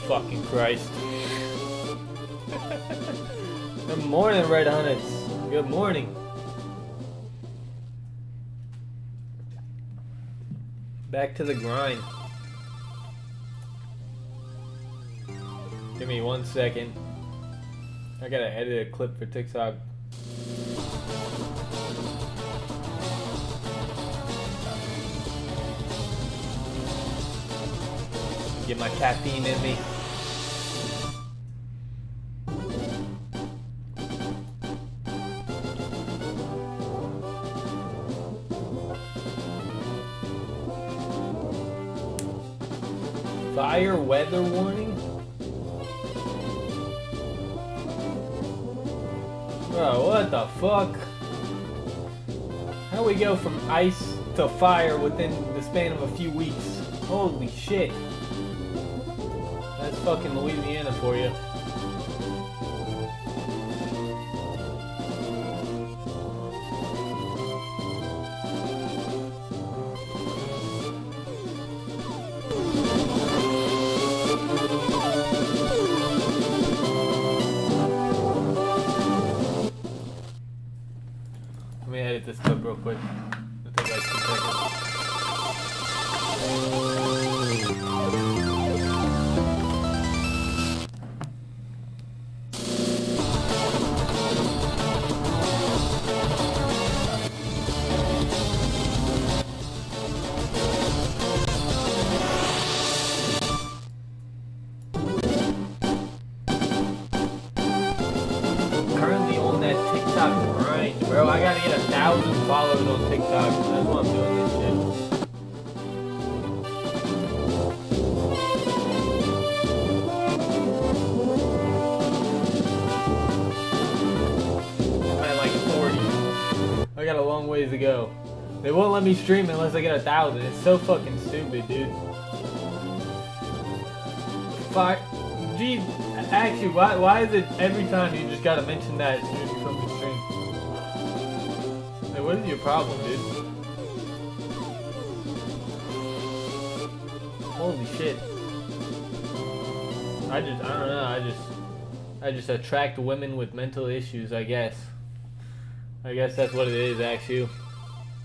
fucking Christ. Good morning, Red Hunnets. Good morning. Back to the grind. Give me 1 second. I gotta edit a clip for TikTok. Get my caffeine in me. Fire weather warning? Bro, what the fuck? How we go from ice to fire within the span of a few weeks? Holy shit. That's fucking Louisiana for you. Let me edit this clip real quick. It'll take like 2 seconds. Currently on that TikTok grind, bro. I gotta get 1,000 followers on TikTok. That's why I'm doing this shit. I'm at like 40. I got a long ways to go. They won't let me stream unless I get 1,000. It's so fucking stupid, dude. Gee, actually, why is it every time you just gotta mention that as soon as you come to stream? Like, what is your problem, dude? Holy shit. I don't know, I just attract women with mental issues, I guess. I guess that's what it is, actually.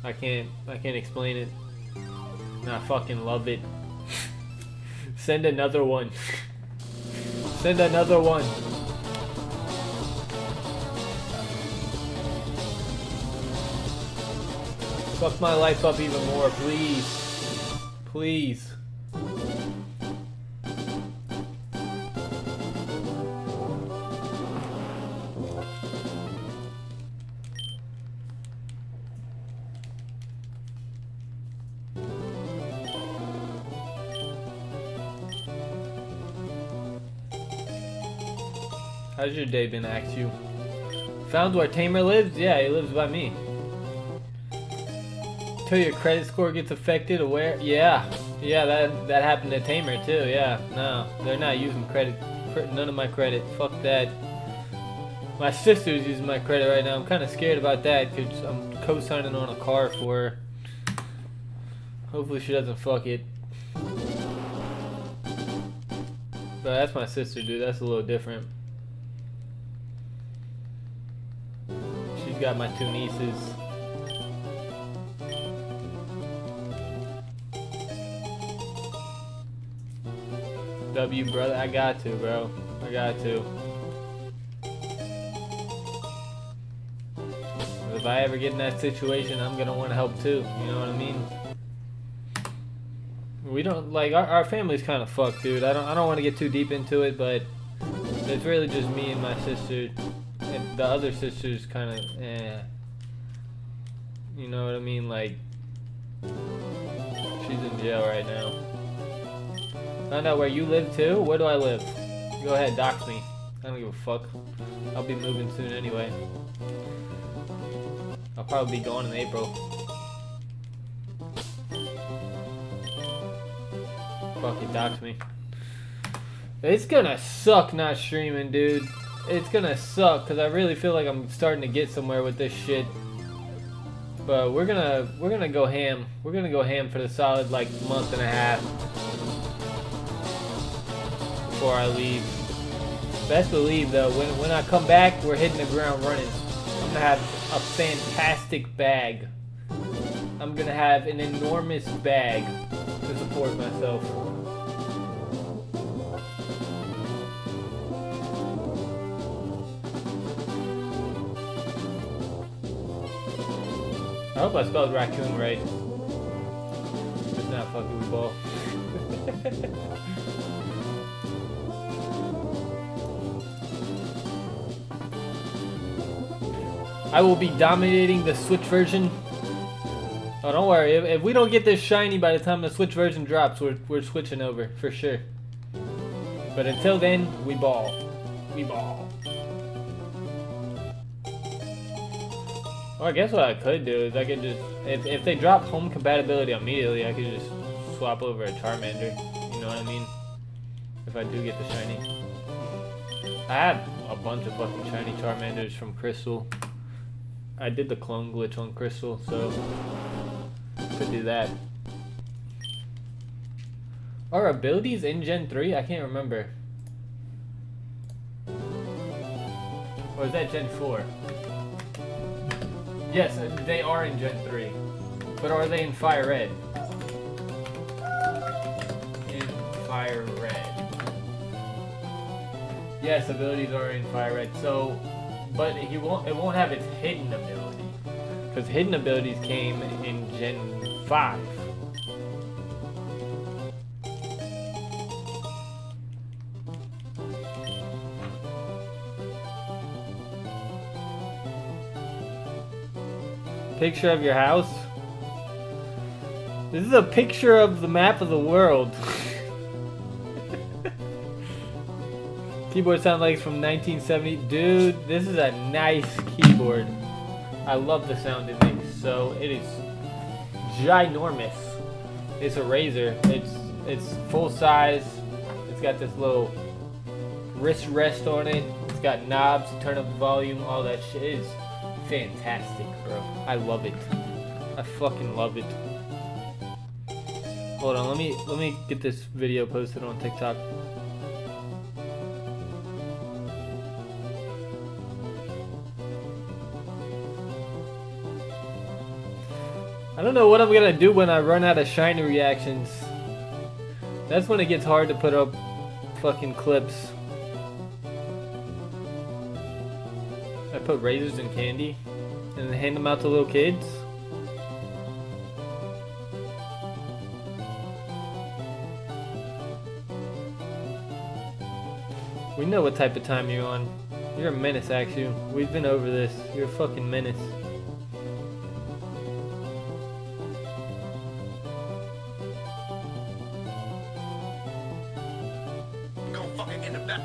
I can't explain it. And I fucking love it. Send another one. Send another one. Fuck my life up even more, please. Please. How's your day been, Axu? Found where Tamer lives? Yeah, he lives by me. Till your credit score gets affected, aware? Yeah, that happened to Tamer too. Yeah, no, they're not using credit. None of my credit. Fuck that. My sister's using my credit right now. I'm kind of scared about that because I'm co-signing on a car for her. Hopefully she doesn't fuck it. But that's my sister, dude. That's a little different. She's got my 2 nieces. W, brother, I got to, bro. I got to. If I ever get in that situation, I'm gonna want to help too. You know what I mean? We don't like our family's kind of fucked, dude. I don't want to get too deep into it, but it's really just me and my sister. And the other sister's kind of, you know what I mean? Like, she's in jail right now. Find out where you live too? Where do I live? Go ahead, dox me. I don't give a fuck. I'll be moving soon anyway. I'll probably be gone in April. Fuck it, dox me. It's gonna suck not streaming, dude. It's gonna suck because I really feel like I'm starting to get somewhere with this shit. But we're gonna go ham. We're gonna go ham for the solid like month and a half before I leave. Best believe though, when I come back, we're hitting the ground running. I'm gonna have a fantastic bag. I'm gonna have an enormous bag to support myself. I hope I spelled raccoon right. It's not fucking with ball. I will be dominating the Switch version. Oh, don't worry. If we don't get this shiny by the time the Switch version drops, we're switching over for sure. But until then, we ball. We ball. Well, I guess what I could do is I could just, if they drop home compatibility immediately, I could just swap over a Charmander. You know what I mean? If I do get the shiny. I have a bunch of fucking shiny Charmanders from Crystal. I did the clone glitch on Crystal, so could do that. Are abilities in Gen 3? I can't remember. Or is that Gen 4? Yes, they are in Gen 3. But are they in FireRed? In FireRed. Yes, abilities are in FireRed. So, but it won't have its hidden ability. Because hidden abilities came in Gen 5. Picture of your house? This is a picture of the map of the world. Keyboard sound like it's from 1970. Dude, this is a nice keyboard. I love the sound it makes. So it is ginormous. It's a Razer. It's full size. It's got this little wrist rest on it. It's got knobs to turn up the volume. All that shit is fantastic, bro. I love it. I fucking love it. Hold on, let me get this video posted on TikTok. I don't know what I'm gonna do when I run out of shiny reactions. That's when it gets hard to put up fucking clips. I put razors in candy and then hand them out to little kids. We know what type of time you're on. You're a menace, actually. We've been over this. You're a fucking menace. Go fucking get the back.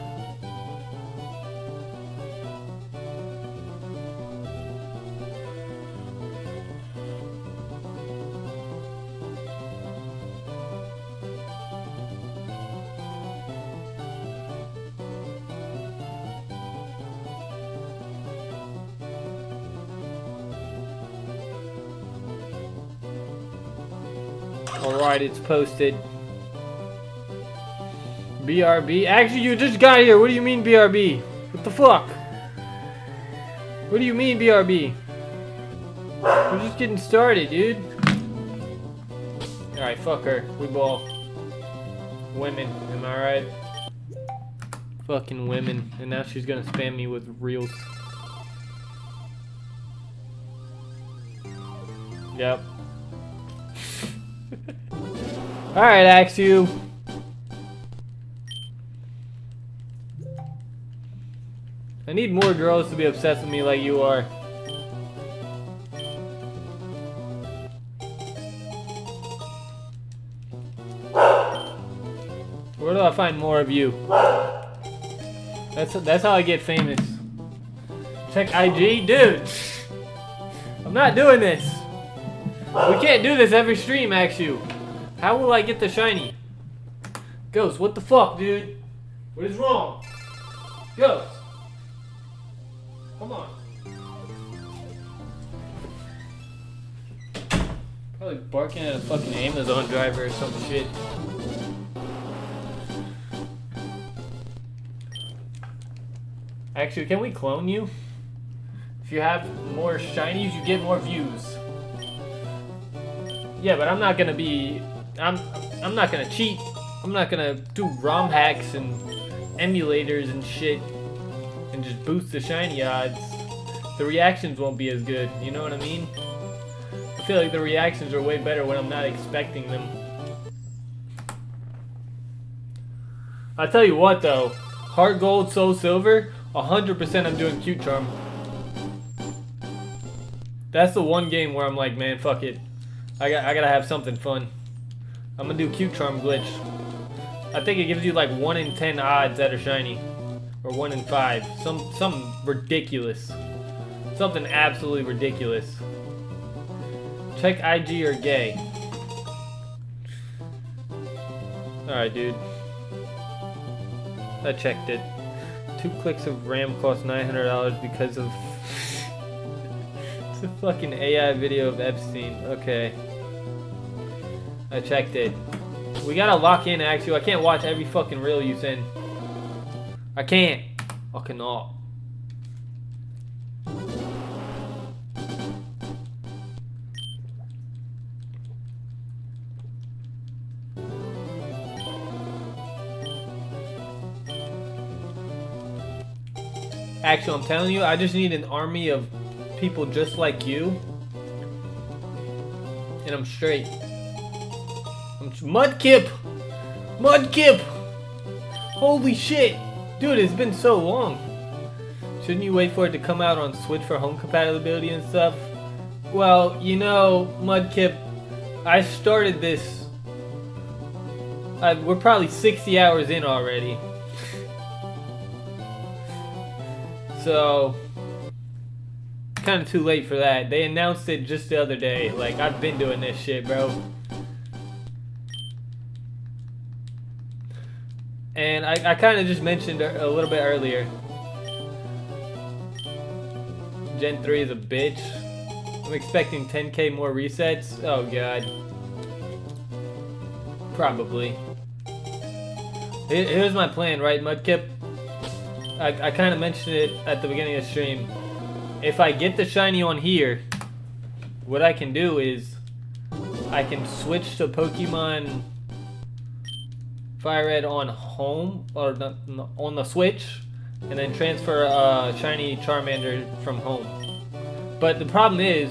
Alright, it's posted. BRB? Actually, you just got here. What do you mean BRB? What the fuck? What do you mean BRB? We're just getting started, dude. Alright, fuck her. We ball. Women, am I right? Fucking women. And now she's gonna spam me with reels. Yep. Alright, Axu. I need more girls to be obsessed with me like you are. Where do I find more of you? That's how I get famous. Check IG? Dude! I'm not doing this! We can't do this every stream, Axu. How will I get the shiny? Ghost, what the fuck, dude? What is wrong? Ghost! Come on. Probably barking at a fucking Amazon driver or some shit. Actually, can we clone you? If you have more shinies, you get more views. Yeah, but I'm not gonna be. I'm not gonna cheat. I'm not gonna do ROM hacks and emulators and shit and just boost the shiny odds. The reactions won't be as good. You know what I mean? I feel like the reactions are way better when I'm not expecting them. I'll tell you what though, Heart Gold, Soul Silver, 100% I'm doing Cute Charm. That's the one game where I'm like, man, fuck it. I gotta have something fun. I'm gonna do Cute Charm Glitch. I think it gives you like 1 in 10 odds that are shiny. Or 1 in 5. Something ridiculous. Something absolutely ridiculous. Check IG or gay. Alright, dude. I checked it. 2 clicks of RAM cost $900 because of... It's a fucking AI video of Epstein. Okay. I checked it. We gotta lock in, actually. I can't watch every fucking reel you send. I can't. I cannot. Actually, I'm telling you, I just need an army of people just like you. And I'm straight. Mudkip! Mudkip! Holy shit! Dude, it's been so long. Shouldn't you wait for it to come out on Switch for home compatibility and stuff? Well, you know, Mudkip, I started this. We're probably 60 hours in already. So, kind of too late for that. They announced it just the other day. Like, I've been doing this shit, bro. And I kind of just mentioned a little bit earlier. Gen 3 is a bitch. I'm expecting 10k more resets. Oh god. Probably. Here's my plan, right, Mudkip? I kind of mentioned it at the beginning of the stream. If I get the shiny on here, what I can do is I can switch to Pokemon FireRed on home, or on the Switch, and then transfer shiny Charmander from home. But the problem is,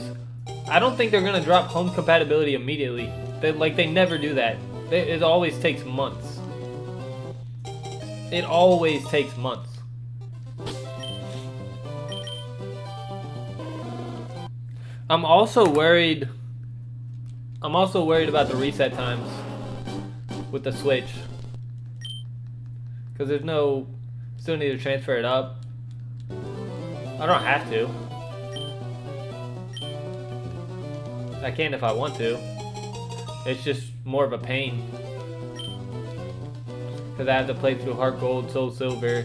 I don't think they're gonna drop home compatibility immediately. They never do that. It always takes months. It always takes months. I'm also worried about the reset times with the Switch. Because there's no... Still need to transfer it up. I don't have to. I can if I want to. It's just more of a pain. Because I have to play through Heart Gold, Soul Silver.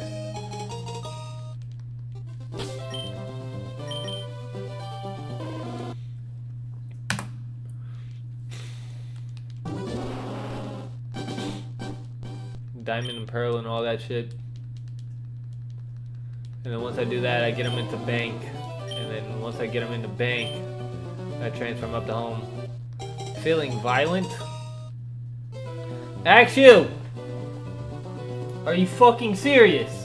Diamond and Pearl and all that shit. And then once I do that, I get them into bank. And then once I get them into bank, I transfer them up to home. Feeling violent? Ask you! Are you fucking serious?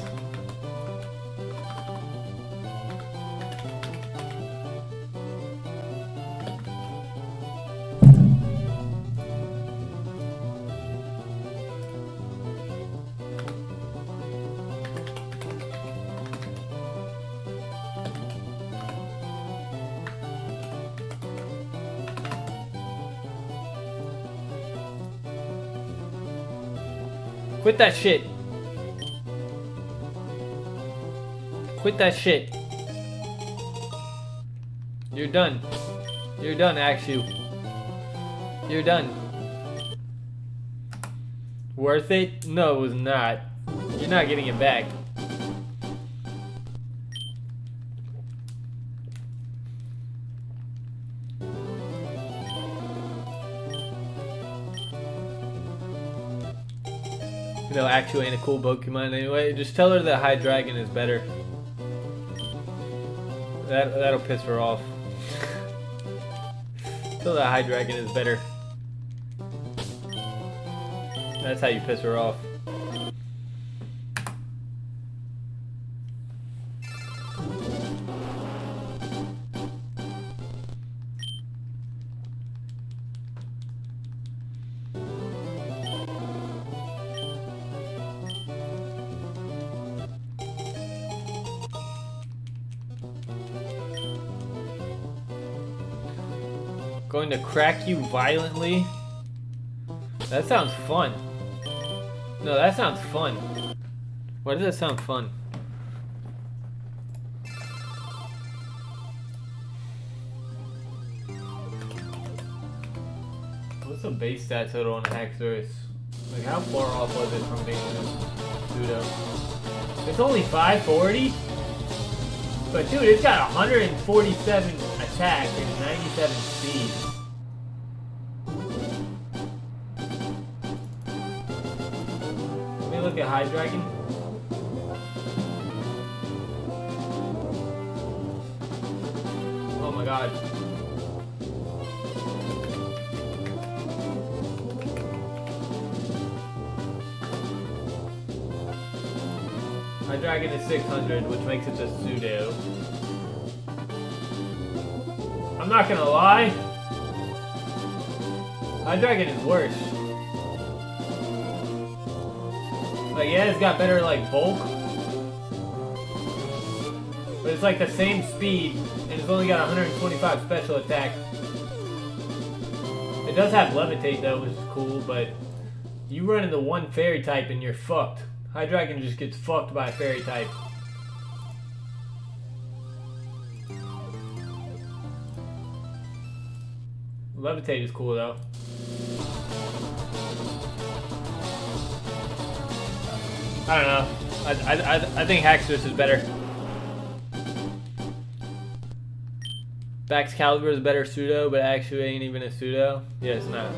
Quit that shit. Quit that shit. You're done. You're done, Axu. You're done. Worth it? No, it was not. You're not getting it back. You know, Axu ain't a cool Pokemon anyway. Just tell her that High Dragon is better. That'll piss her off. Tell that High Dragon is better. That's how you piss her off. Going to crack you violently? That sounds fun. No, that sounds fun. Why does that sound fun? What's the base stat total on Haxorus? Like, how far off was it from being a pseudo? It's only 540? But dude, it's got 147 attack and 97 speed. Let me look at High Dragon. Oh my god. High Dragon is 600, which makes it a pseudo. I'm not gonna lie. High Dragon is worse. Like, yeah, it's got better, like, bulk. But it's like the same speed, and it's only got 125 special attack. It does have levitate, though, which is cool, but you run into one fairy type and you're fucked. High Dragon just gets fucked by a fairy type. Levitate is cool though. I don't know. I think Haxorus is better. Baxcalibur is better pseudo, but actually ain't even a pseudo. Yeah, it's not.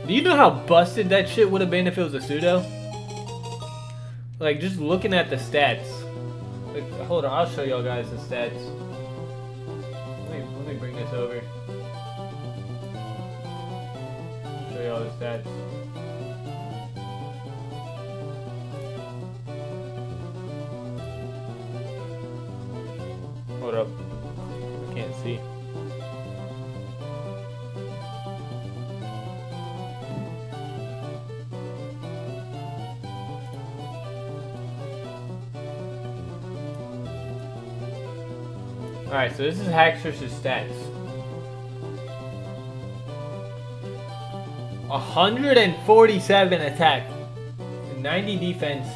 Do you know how busted that shit would have been if it was a pseudo? Like, just looking at the stats. Like, hold on, I'll show y'all guys the stats. Let me bring this over. Show y'all the stats. Hold up. I can't see. Alright, so this is Haxorus' stats. 147 attack, 90 defense,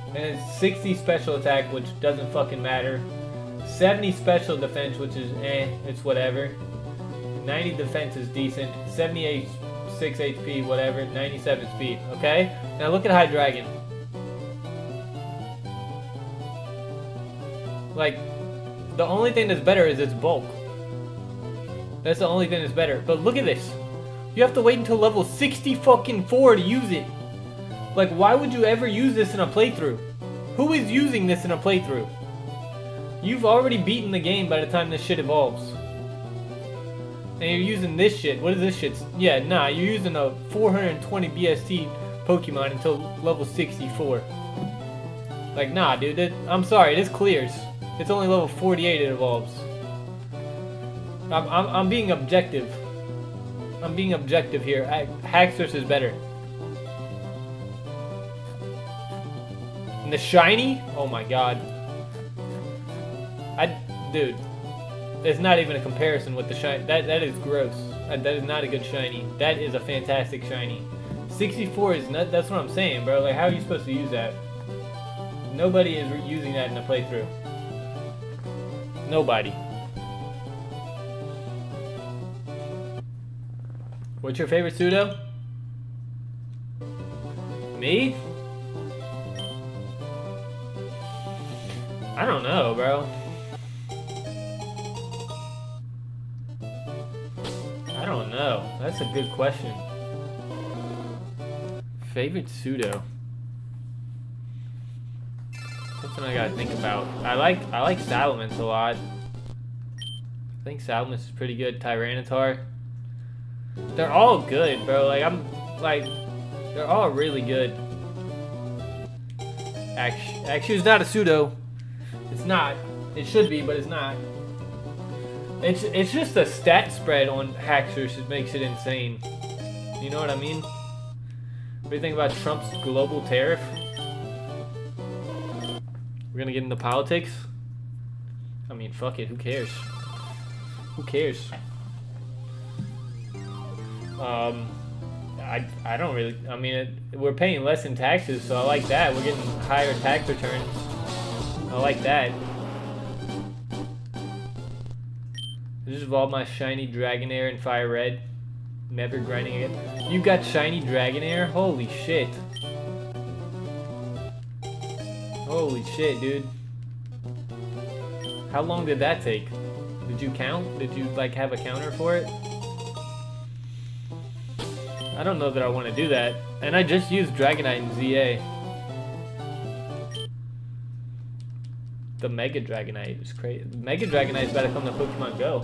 and it's 60 special attack, which doesn't fucking matter. 70 special defense, which is it's whatever. 90 defense is decent. 78 6 HP, whatever. 97 speed. Okay? Now look at High Dragon. Like, the only thing that's better is its bulk. That's the only thing that's better. But look at this. You have to wait until level 60 fucking 4 to use it. Like, why would you ever use this in a playthrough? Who is using this in a playthrough? You've already beaten the game by the time this shit evolves. And you're using this shit. What is this shit? Yeah, nah, you're using a 420 BST Pokemon until level 64. Like, nah, dude. I'm sorry, this clears. It's only level 48 it evolves. I'm being objective. I'm being objective here. Haxorus is better. And the shiny? Oh my god. Dude. It's not even a comparison with the shiny. That is gross. That is not a good shiny. That is a fantastic shiny. 64 is not, that's what I'm saying, bro. Like, how are you supposed to use that? Nobody is using that in a playthrough. Nobody. What's your favorite pseudo? Me? I don't know, bro. I don't know. That's a good question. Favorite pseudo? That's Something I gotta think about. I like Salamence a lot. I think Salamence is pretty good. Tyranitar. They're all good, bro. They're all really good. Actually, it's not a pseudo. It's not. It should be, but it's not. It's just the stat spread on Haxorus that makes it insane. You know what I mean? What do you think about Trump's global tariff? We're gonna get into politics? I mean, fuck it. Who cares? Who cares? I don't really. I mean, we're paying less in taxes, so I like that. We're getting higher tax returns. I like that. I just evolved my shiny Dragonair in FireRed. Never grinding again. You got shiny Dragonair? Holy shit. Holy shit, dude. How long did that take? Did you count? Did you, like, have a counter for it? I don't know that I want to do that. And I just used Dragonite in ZA. The Mega Dragonite is crazy. The Mega Dragonite is about to come to Pokemon Go.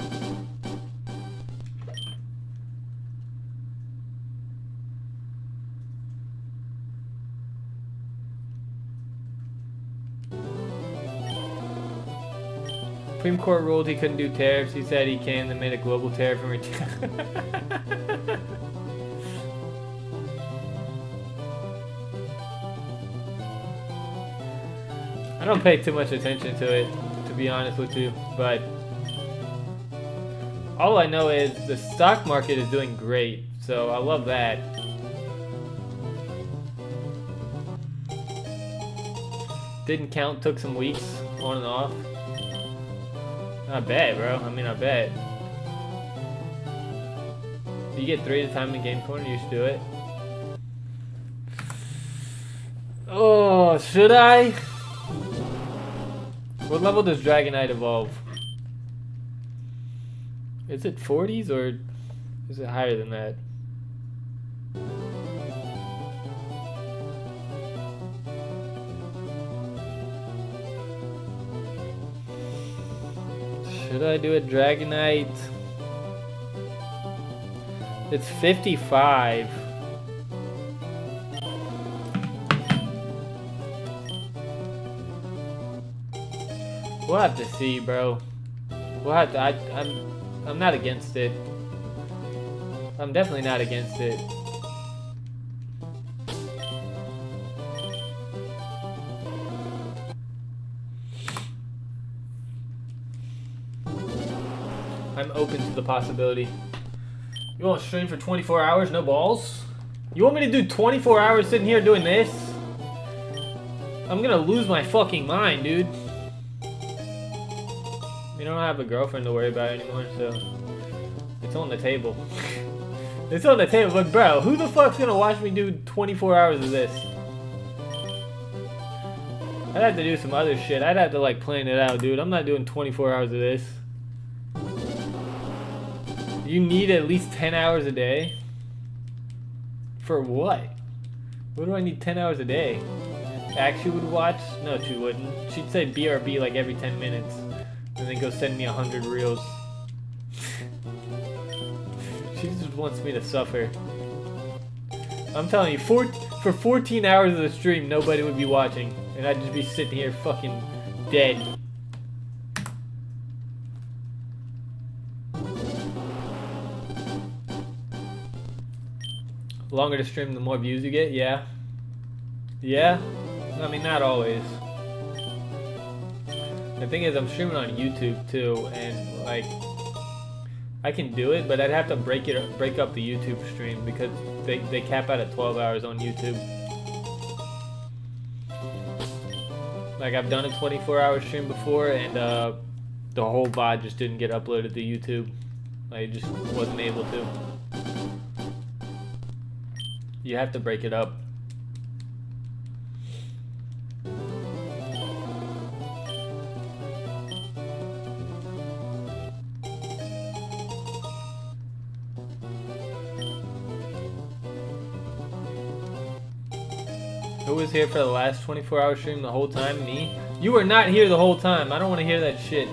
Supreme Court ruled he couldn't do tariffs. He said he can, then made a global tariff and I don't pay too much attention to it, to be honest with you, but all I know is the stock market is doing great, so I love that. Didn't count, took some weeks on and off. Not bad, bro. I mean, not bad. You get 3 at a time in Game Corner, you should do it. Oh, should I? What level does Dragonite evolve? Is it 40s or is it higher than that? Should I do a Dragonite? It's 55. We'll have to see, bro. We'll have to. I'm not against it. I'm definitely not against it. I'm open to the possibility. You want to stream for 24 hours, no balls? You want me to do 24 hours sitting here doing this? I'm gonna lose my fucking mind, dude. You don't have a girlfriend to worry about anymore, so it's on the table. It's on the table, but bro, who the fuck's gonna watch me do 24 hours of this? I'd have to do some other shit. I'd have to like plan it out, dude. I'm not doing 24 hours of this. You need at least 10 hours a day? For what? What do I need 10 hours a day? Actually would watch? No, she wouldn't. She'd say BRB like every 10 minutes. And then go send me 100 reels. She just wants me to suffer. I'm telling you, for 14 hours of the stream, nobody would be watching. And I'd just be sitting here fucking dead. Longer to stream, the more views you get, yeah. Yeah? I mean, not always. The thing is, I'm streaming on YouTube too, and like, I can do it, but I'd have to break up the YouTube stream because they cap out at 12 hours on YouTube. Like, I've done a 24-hour stream before, and the whole VOD just didn't get uploaded to YouTube. Like, it just wasn't able to. You have to break it up. Who was here for the last 24-hour stream the whole time? Me? You were not here the whole time. I don't want to hear that shit.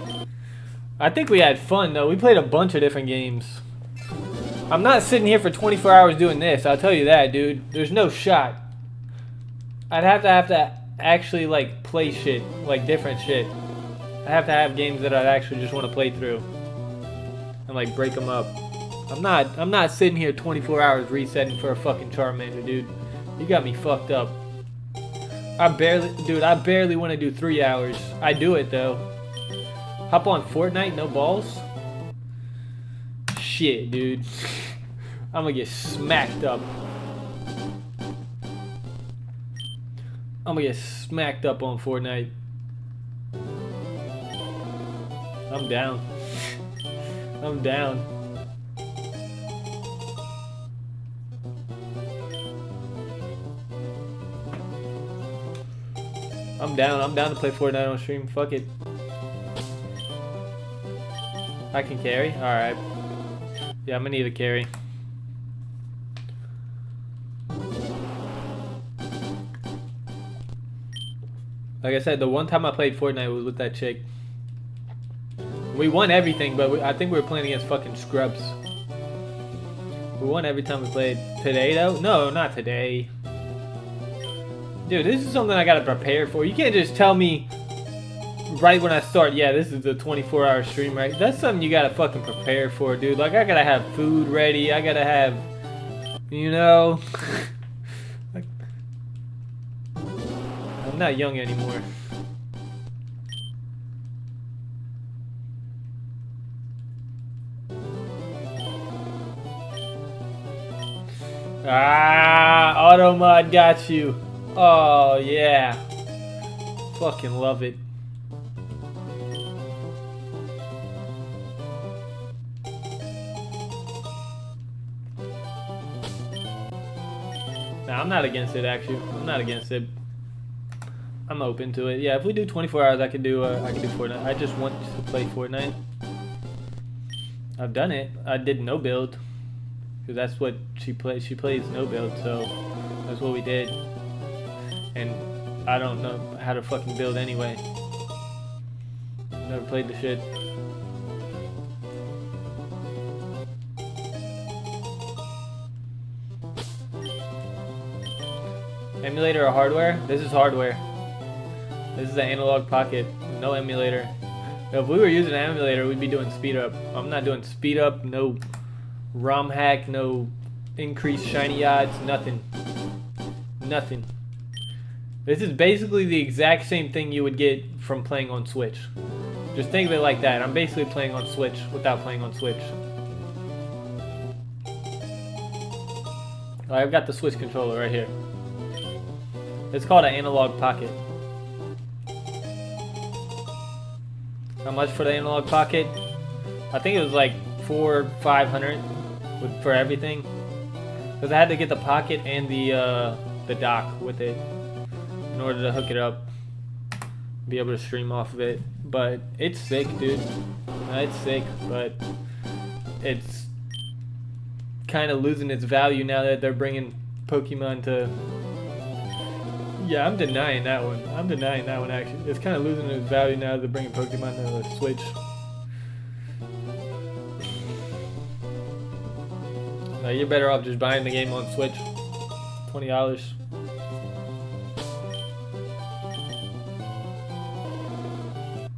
I think we had fun though. We played a bunch of different games. I'm not sitting here for 24 hours doing this. I'll tell you that, dude. There's no shot. I'd have to actually like play shit, like different shit. I have to have games that I'd actually just want to play through and like break them up. I'm not sitting here 24 hours resetting for a fucking Charmander, dude. You got me fucked up. I barely want to do 3 hours. I do it though. Hop on Fortnite, no balls? Shit, dude. I'm gonna get smacked up. I'm gonna get smacked up on Fortnite. I'm down. I'm down. I'm down. I'm down to play Fortnite on stream. Fuck it. I can carry? Alright. Yeah, I'm gonna need a carry. Like I said, the one time I played Fortnite was with that chick. We won everything, but I think we were playing against fucking scrubs. We won every time we played. Today, though? No, not today. Dude, this is something I gotta prepare for. You can't just tell me right when I start, yeah, this is a 24-hour stream, right? That's something you gotta fucking prepare for, dude. Like, I gotta have food ready. I gotta have, you know... like, I'm not young anymore. Ah, auto mod got you. Oh yeah, fucking love it. Nah, I'm not against it actually. I'm not against it. I'm open to it. Yeah, if we do 24 hours, I can do Fortnite. I just want to play Fortnite. I've done it. I did no build. Because that's what she plays. She plays no build, so that's what we did. And I don't know how to fucking build anyway. Never played the shit. Emulator or hardware? This is hardware. This is an analog pocket. No emulator. If we were using an emulator, we'd be doing speed up. I'm not doing speed up, no ROM hack, no increased shiny odds, nothing. Nothing. This is basically the exact same thing you would get from playing on Switch. Just think of it like that. I'm basically playing on Switch without playing on Switch. I've got the Switch controller right here. It's called an analog pocket. How much for the analog pocket? I think it was like $400-500 for everything. Because I had to get the pocket and the dock with it in order to hook it up, be able to stream off of it. But it's sick, dude. It's sick, but it's kind of losing its value now that they're bringing Pokemon to... Yeah, I'm denying that one. I'm denying that one, actually. It's kind of losing its value now that they're bringing Pokemon to the Switch. No, you're better off just buying the game on Switch. $20.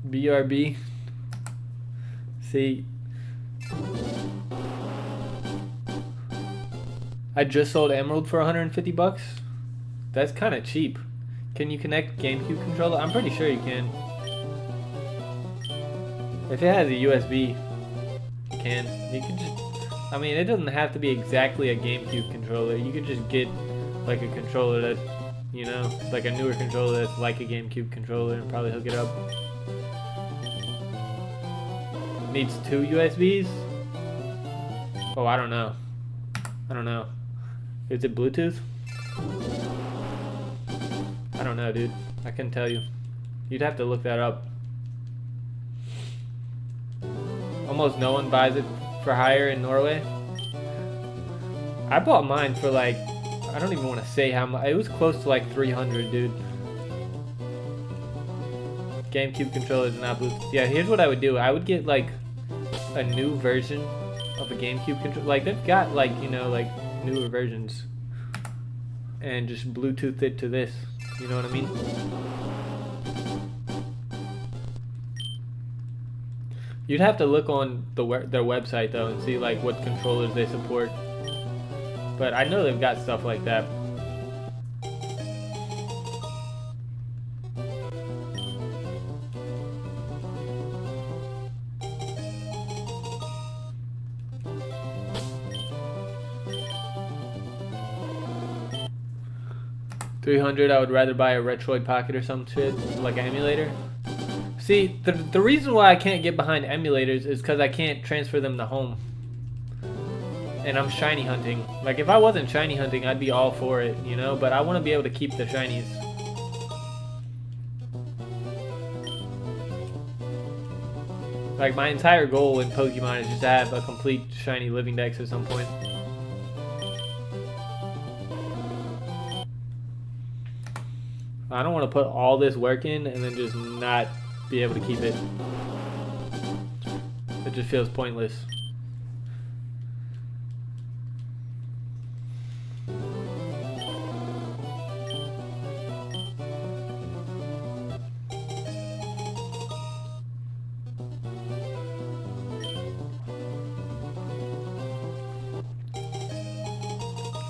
BRB. See, I just sold Emerald for 150 bucks. That's kind of cheap. Can you connect GameCube controller? I'm pretty sure you can. If it has a USB, you can. You can just... I mean, it doesn't have to be exactly a GameCube controller. You could just get like a controller that, you know, like a newer controller that's like a GameCube controller and probably hook it up. Needs 2 USBs? Oh, I don't know. I don't know. Is it Bluetooth? I don't know, dude. I couldn't tell you. You'd have to look that up. Almost no one buys it for hire in Norway. I bought mine for like, I don't even want to say how much. It was close to like 300, dude. GameCube controller is not Bluetooth. Yeah, here's what I would do. I would get like a new version of a GameCube controller. Like they've got like, you know, like newer versions, and just Bluetooth it to this. You know what I mean? You'd have to look on their website though and see like what controllers they support. But I know they've got stuff like that. $300. I would rather buy a Retroid Pocket or some shit, like an emulator. See, the reason why I can't get behind emulators is because I can't transfer them to home. And I'm shiny hunting. Like, if I wasn't shiny hunting, I'd be all for it, you know? But I want to be able to keep the shinies. Like, my entire goal in Pokemon is just to have a complete shiny living dex at some point. I don't want to put all this work in and then just not be able to keep it. It just feels pointless.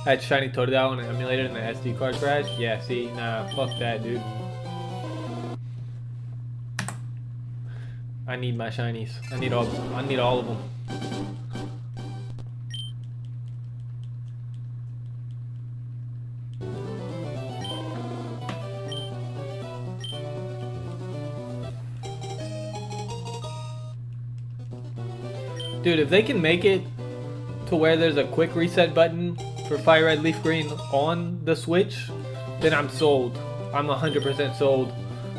I had shiny Totodile on an emulator and the SD card crashed. Yeah, see, nah, fuck that, dude. I need my shinies. I need all of them. Dude, if they can make it to where there's a quick reset button for FireRed Leaf Green on the Switch, then I'm sold. I'm 100% sold.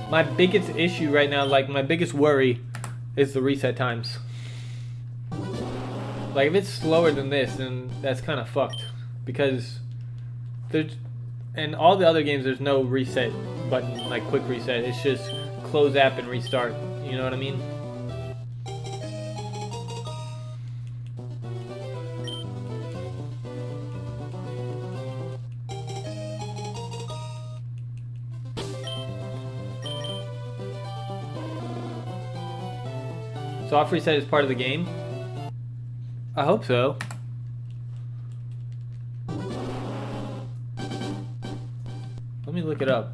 My biggest issue right now, like my biggest worry, is the reset times. Like if it's slower than this, then that's kind of fucked. Because there's, in all the other games, there's no reset button, like quick reset. It's just close app and restart. You know what I mean? Soft reset is part of the game? I hope so. Let me look it up.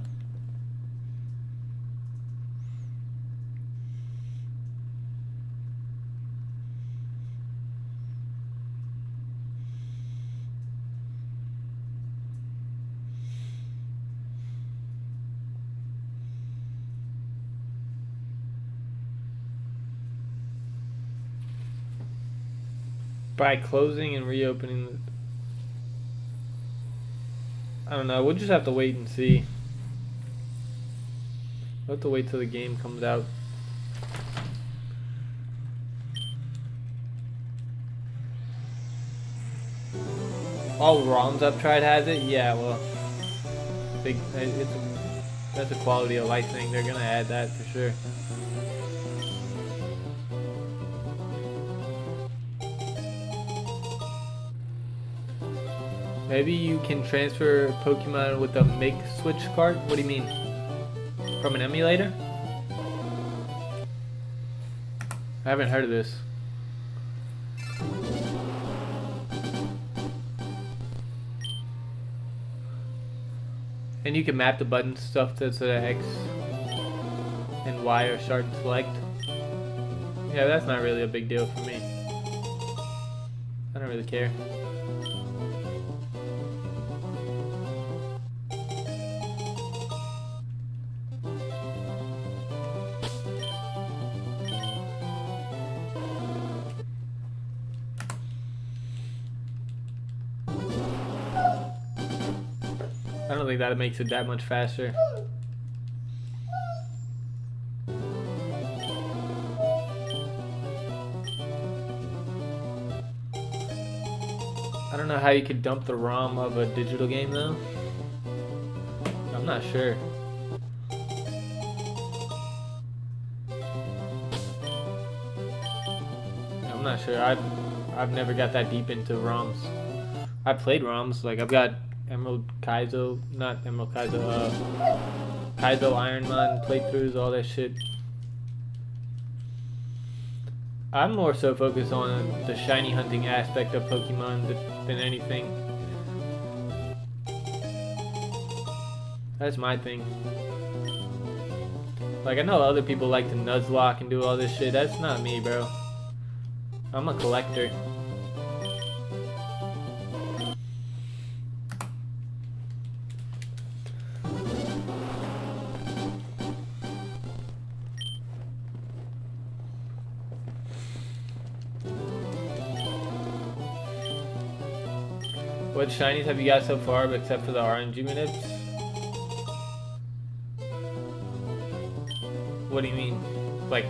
By closing and reopening the... I don't know, we'll just have to wait and see. We'll have to wait till the game comes out. All ROMs I've tried has it? Yeah, well, that's a quality of life thing. They're gonna add that for sure. Maybe you can transfer Pokemon with a Make Switch card? What do you mean? From an emulator? I haven't heard of this. And you can map the button stuff to the X and Y or start and select. Yeah, that's not really a big deal for me. I don't really care. I don't think that makes it that much faster. I don't know how you could dump the ROM of a digital game though. I'm not sure. not sure. I've never got that deep into ROMs. I played ROMs. Like I've got Emerald Kaizo, not Emerald Kaizo. Kaizo Ironman playthroughs, all that shit. I'm more so focused on the shiny hunting aspect of Pokemon than anything. That's my thing. Like, I know other people like to Nuzlocke and do all this shit. That's not me, bro. I'm a collector. What shinies have you got so far, except for the RNG minutes? What do you mean? Like,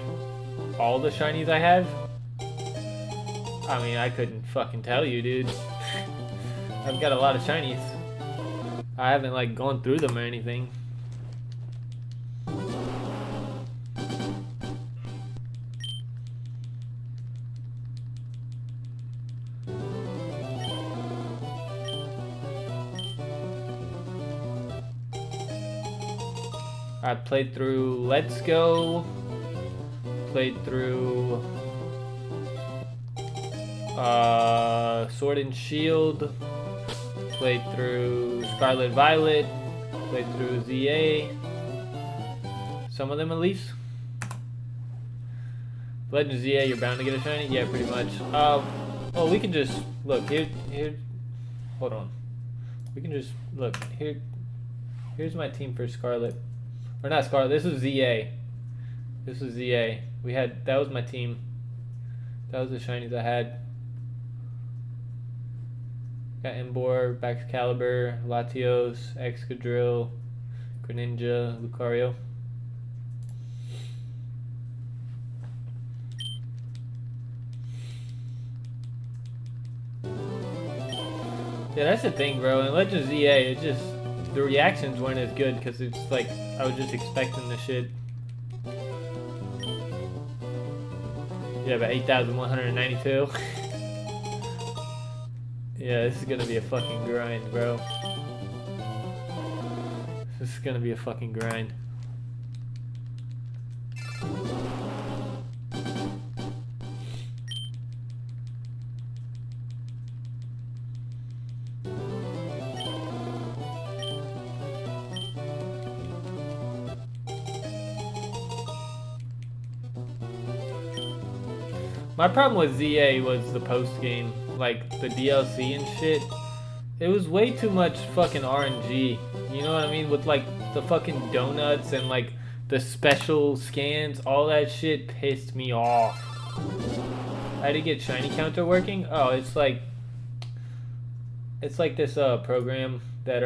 all the shinies I have? I mean, I couldn't fucking tell you, dude. I've got a lot of shinies. I haven't, like, gone through them or anything. I played through Let's Go, played through Sword and Shield, played through Scarlet Violet, played through ZA, some of them at least. Legend of ZA, you're bound to get a shiny? Yeah, pretty much. Well, we can just, look, here, hold on. We can just, look, here's my team for Scarlet. Or not Scarlet, this was ZA. This was ZA. That was my team. That was the shinies I had. Got Emboar, Baxcalibur, Latios, Excadrill, Greninja, Lucario. Yeah, that's the thing, bro. In Legend of ZA, it just... the reactions weren't as good because it's like I was just expecting the shit. Yeah, about 8,192. Yeah, this is gonna be a fucking grind, bro. This is gonna be a fucking grind. My problem with ZA was the post game, like the DLC and shit. It was way too much fucking RNG. You know what I mean? With like the fucking donuts and like the special scans, all that shit pissed me off. I had to get shiny counter working. Oh, it's like this program that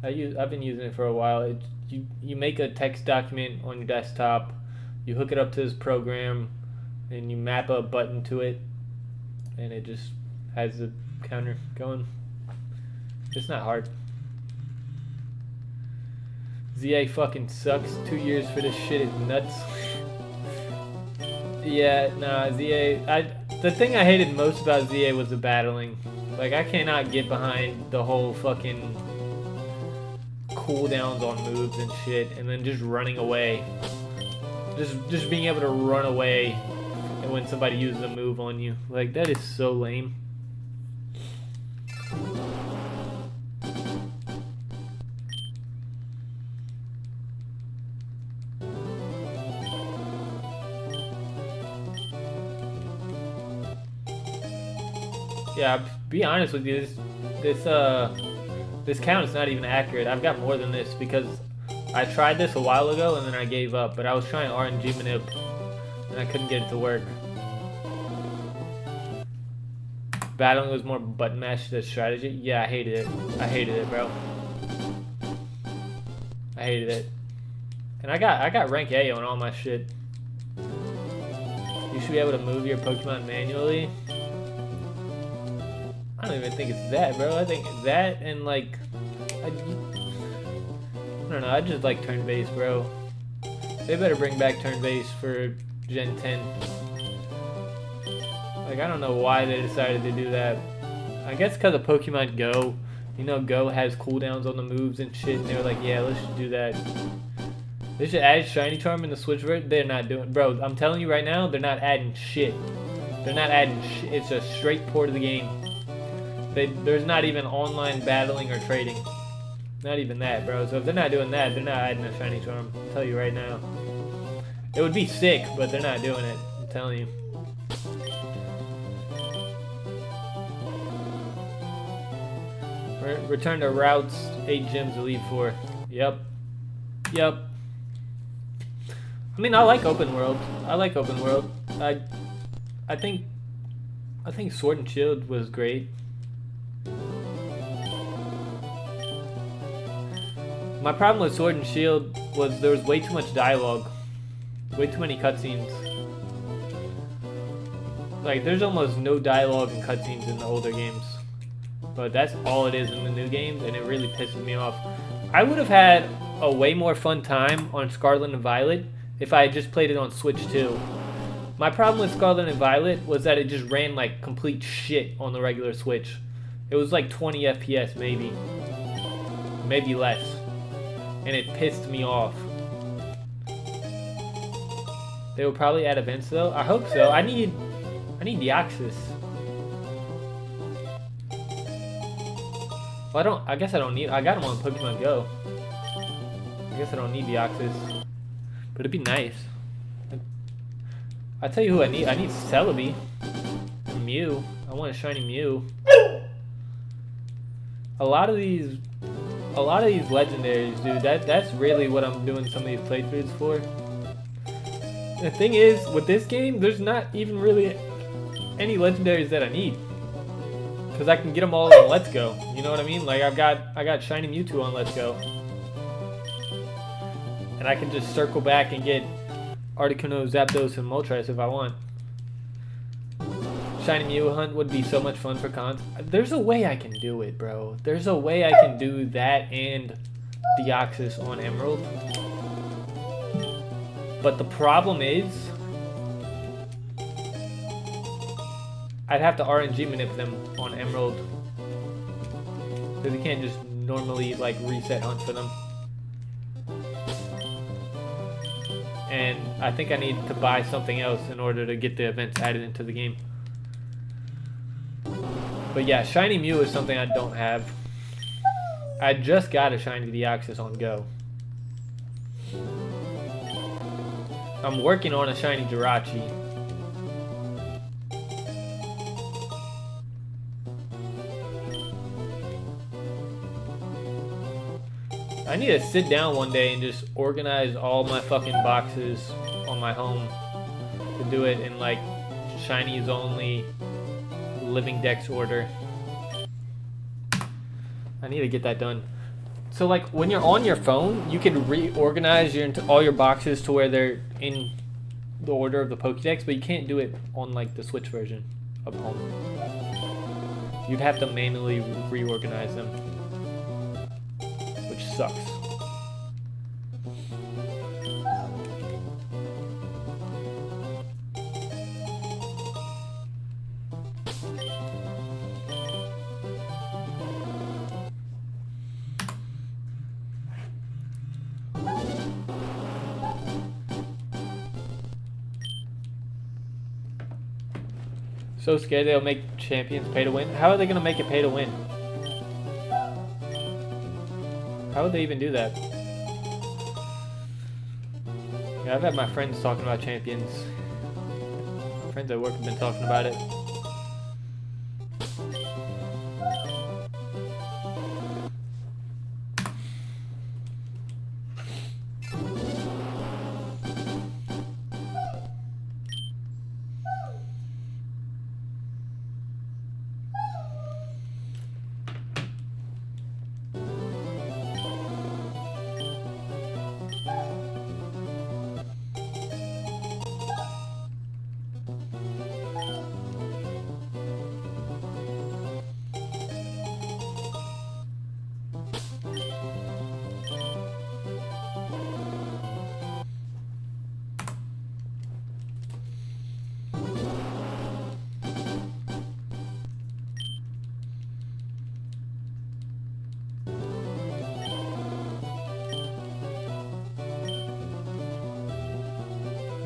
I've been using it for a while. You make a text document on your desktop, you hook it up to this program, and you map a button to it, and it just has the counter going. It's not hard. ZA fucking sucks. 2 years for this shit is nuts. Yeah, nah, ZA... the thing I hated most about ZA was the battling. Like, I cannot get behind the whole fucking cooldowns on moves and shit, and then just running away. Just being able to run away when somebody uses a move on you. Like, that is so lame. Yeah, I'll be honest with you, this count is not even accurate. I've got more than this because I tried this a while ago and then I gave up, but I was trying RNG manip and I couldn't get it to work. Battling was more button mash than strategy. Yeah, I hated it. I hated it, bro. I hated it. And I got rank A on all my shit. You should be able to move your Pokemon manually. I don't even think it's that, bro. I think that and like I don't know, I just like turn-based, bro. They better bring back turn-based for Gen 10. Like, I don't know why they decided to do that. I guess because of Pokemon Go. You know, Go has cooldowns on the moves and shit, and they were like, yeah, let's just do that. They should add Shiny Charm in the Switch version. They're not doing... Bro, I'm telling you right now, they're not adding shit. They're not adding shit. It's a straight port of the game. There's not even online battling or trading. Not even that, bro. So if they're not doing that, they're not adding a Shiny Charm. I'll tell you right now. It would be sick, but they're not doing it. I'm telling you. Return to routes, 8 gyms to leave for. Yep. Yep. I mean, I like open world. I like open world. I think Sword and Shield was great. My problem with Sword and Shield was there was way too much dialogue. Way too many cutscenes. Like, there's almost no dialogue and cutscenes in the older games. But that's all it is in the new games, and it really pisses me off. I would have had a way more fun time on Scarlet and Violet if I had just played it on Switch 2. My problem with Scarlet and Violet was that it just ran like complete shit on the regular Switch. It was like 20 FPS maybe. Maybe less. And it pissed me off. They will probably add events though. I hope so. I need Deoxys. Well, I guess I don't need... I got him on Pokemon Go. I guess I don't need Deoxys. But it'd be nice. I'll tell you who I need. I need Celebi. Mew. I want a shiny Mew. A lot of these legendaries, dude, that's really what I'm doing some of these playthroughs for. The thing is, with this game, there's not even really any legendaries that I need. Because I can get them all on Let's Go. You know what I mean? Like, I got Shiny Mewtwo on Let's Go. And I can just circle back and get Articuno, Zapdos, and Moltres if I want. Shiny Mew hunt would be so much fun for cons. There's a way I can do it, bro. There's a way I can do that and Deoxys on Emerald. But the problem is, I'd have to RNG manip them on Emerald. Because you can't just normally, like, reset hunt for them. And I think I need to buy something else in order to get the events added into the game. But yeah, Shiny Mew is something I don't have. I just got a Shiny Deoxys on Go. I'm working on a Shiny Jirachi. I need to sit down one day and just organize all my fucking boxes on my home to do it in like Shinies only living dex order. I need to get that done. So like when you're on your phone, you can reorganize all your boxes to where they're in the order of the Pokédex, but you can't do it on like the Switch version of home. You'd have to manually reorganize them. Which sucks. So scared they'll make champions pay to win. How are they gonna make it pay to win? How would they even do that? Yeah, I've had my friends talking about champions. My friends at work have been talking about it.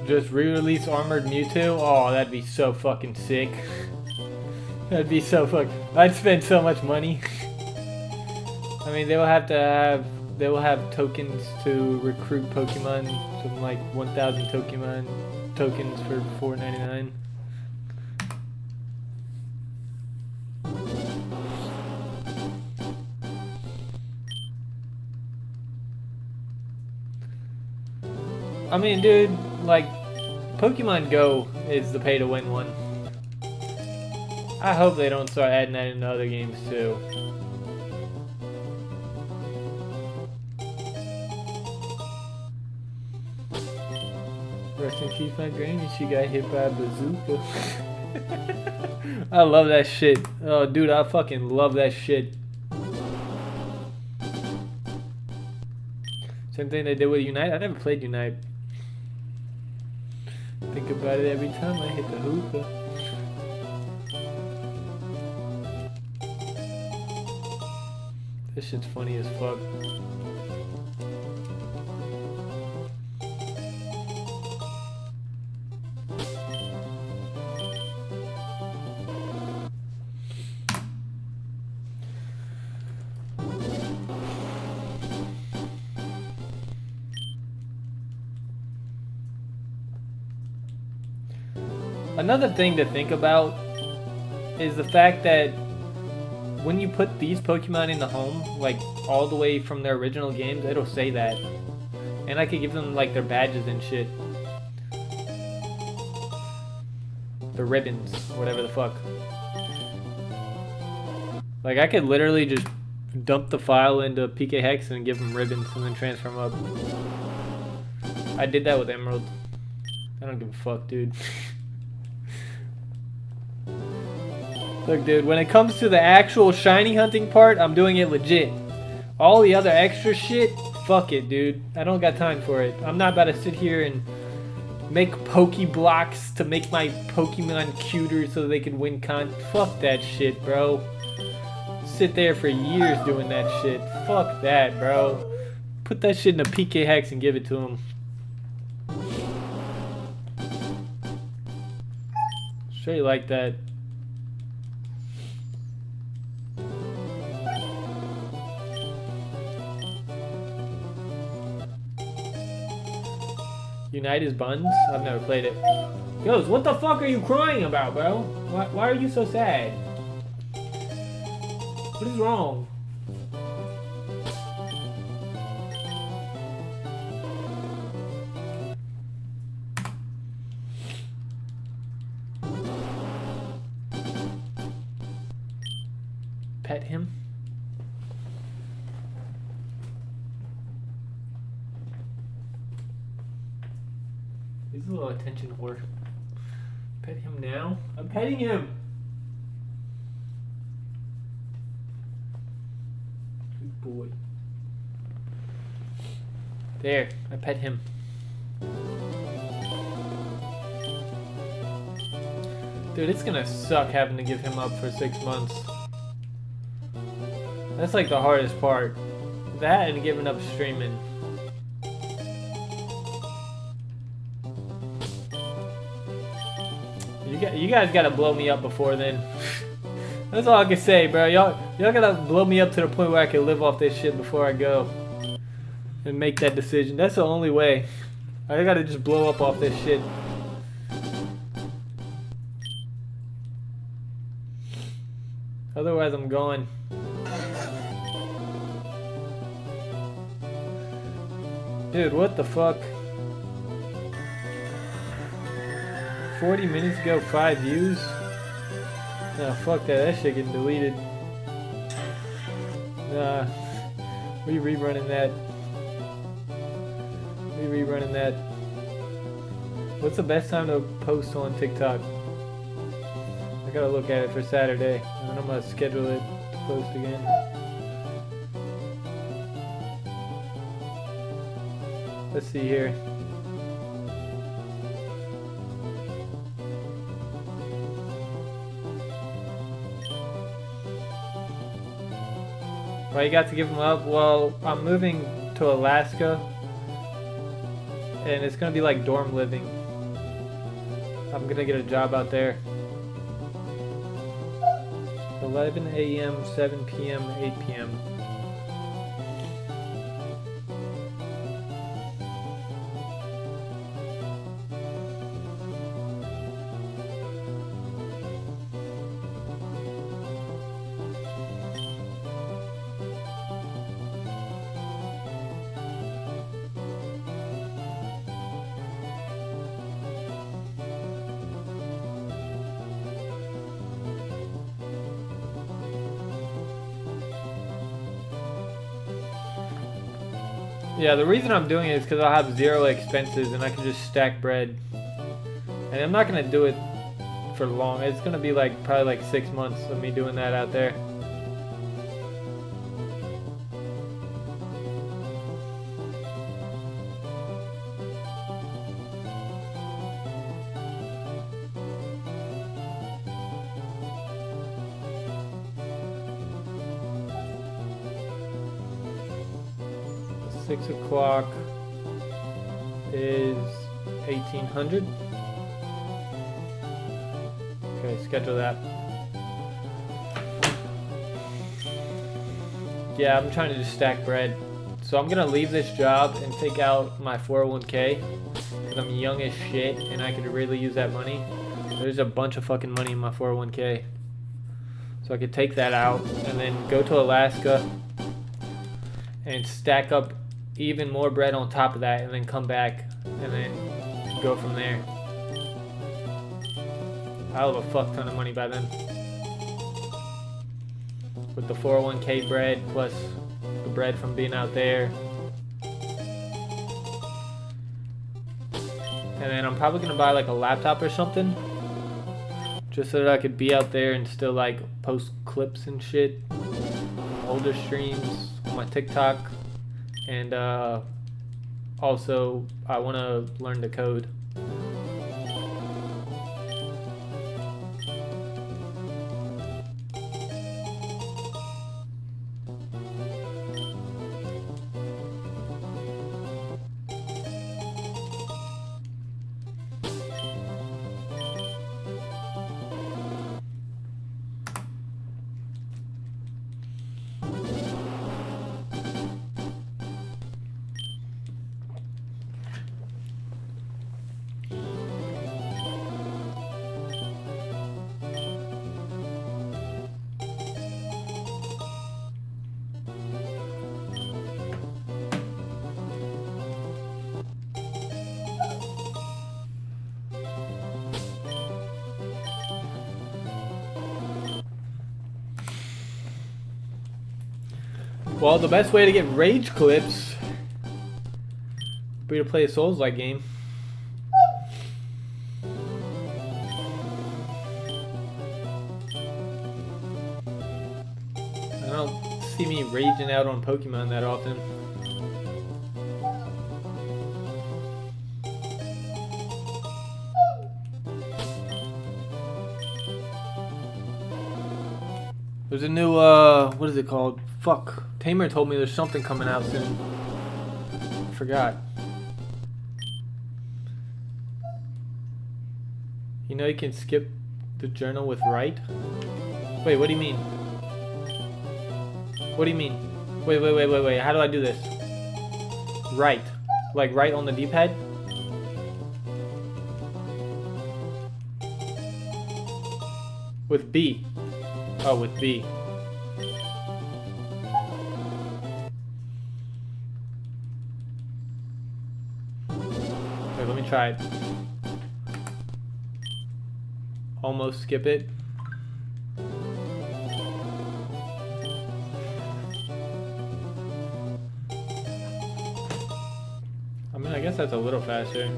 Just re-release Armored Mewtwo? Oh, that'd be so fucking sick. That'd be so fuck. I'd spend so much money. I mean, they will have tokens to recruit Pokemon, something like 1,000 Pokemon tokens for $4.99. I mean, dude, like, Pokemon Go is the pay-to-win one. I hope they don't start adding that into other games too. Rest in peace, my granny. She got hit by a bazooka. I love that shit. Oh, dude, I fucking love that shit. Same thing they did with Unite. I never played Unite. Think about it every time I hit the hookah. This shit's funny as fuck. Another thing to think about is the fact that when you put these Pokemon in the home, like all the way from their original games, it'll say that. And I could give them like their badges and shit. The ribbons, whatever the fuck. Like I could literally just dump the file into PK Hex and give them ribbons and then transfer them up. I did that with Emerald. I don't give a fuck, dude. Look, dude, when it comes to the actual shiny hunting part, I'm doing it legit. All the other extra shit, fuck it, dude. I don't got time for it. I'm not about to sit here and make Pokeblocks to make my Pokemon cuter so they can win Fuck that shit, bro. Sit there for years doing that shit. Fuck that, bro. Put that shit in a PK Hex and give it to him. Straight like that. Unite is buns? I've never played it. Ghost, what the fuck are you crying about, bro? Why are you so sad? What is wrong? Pet him? He's a little attention whore. Pet him now? I'm petting him! Good boy. There, I pet him. Dude, it's gonna suck having to give him up for 6 months. That's like the hardest part. That and giving up streaming. You guys gotta blow me up before then. That's all I can say, bro. Y'all gotta blow me up to the point where I can live off this shit before I go and make that decision. That's the only way. I gotta just blow up off this shit. Otherwise, I'm gone. Dude, what the fuck? 40 minutes ago, 5 views? Nah, fuck that. That shit getting deleted. Nah. We rerunning that. What's the best time to post on TikTok? I gotta look at it for Saturday. And then I'm gonna schedule it to post again. Let's see here. Why you got to give them up? Well, I'm moving to Alaska, and it's gonna be like dorm living. I'm gonna get a job out there. 11 a.m., 7 p.m., 8 p.m. Yeah, the reason I'm doing it is because I'll have 0 expenses and I can just stack bread. And I'm not going to do it for long. It's going to be like probably like 6 months of me doing that out there. Six o'clock is 1800. Okay, schedule that. Yeah, I'm trying to just stack bread. So I'm gonna leave this job and take out my 401k because I'm young as shit and I could really use that money. There's a bunch of fucking money in my 401k. So I could take that out and then go to Alaska and stack up even more bread on top of that and then come back and then go from there. I'll have a fuck ton of money by then. With the 401k bread plus the bread from being out there. And then I'm probably gonna buy like a laptop or something. Just so that I could be out there and still like post clips and shit. Older streams on my TikTok. And also, I want to learn to code. Well, the best way to get rage clips would be to play a Souls-like game. I don't see me raging out on Pokemon that often. There's a new, what is it called? Fuck. Tamer told me there's something coming out soon. I forgot. You know you can skip the journal with write? Wait, what do you mean? What do you mean? Wait. How do I do this? Right. Like right on the D-pad? With B. Oh, with B. Wait, let me try it. Almost skip it. I mean, I guess that's a little faster.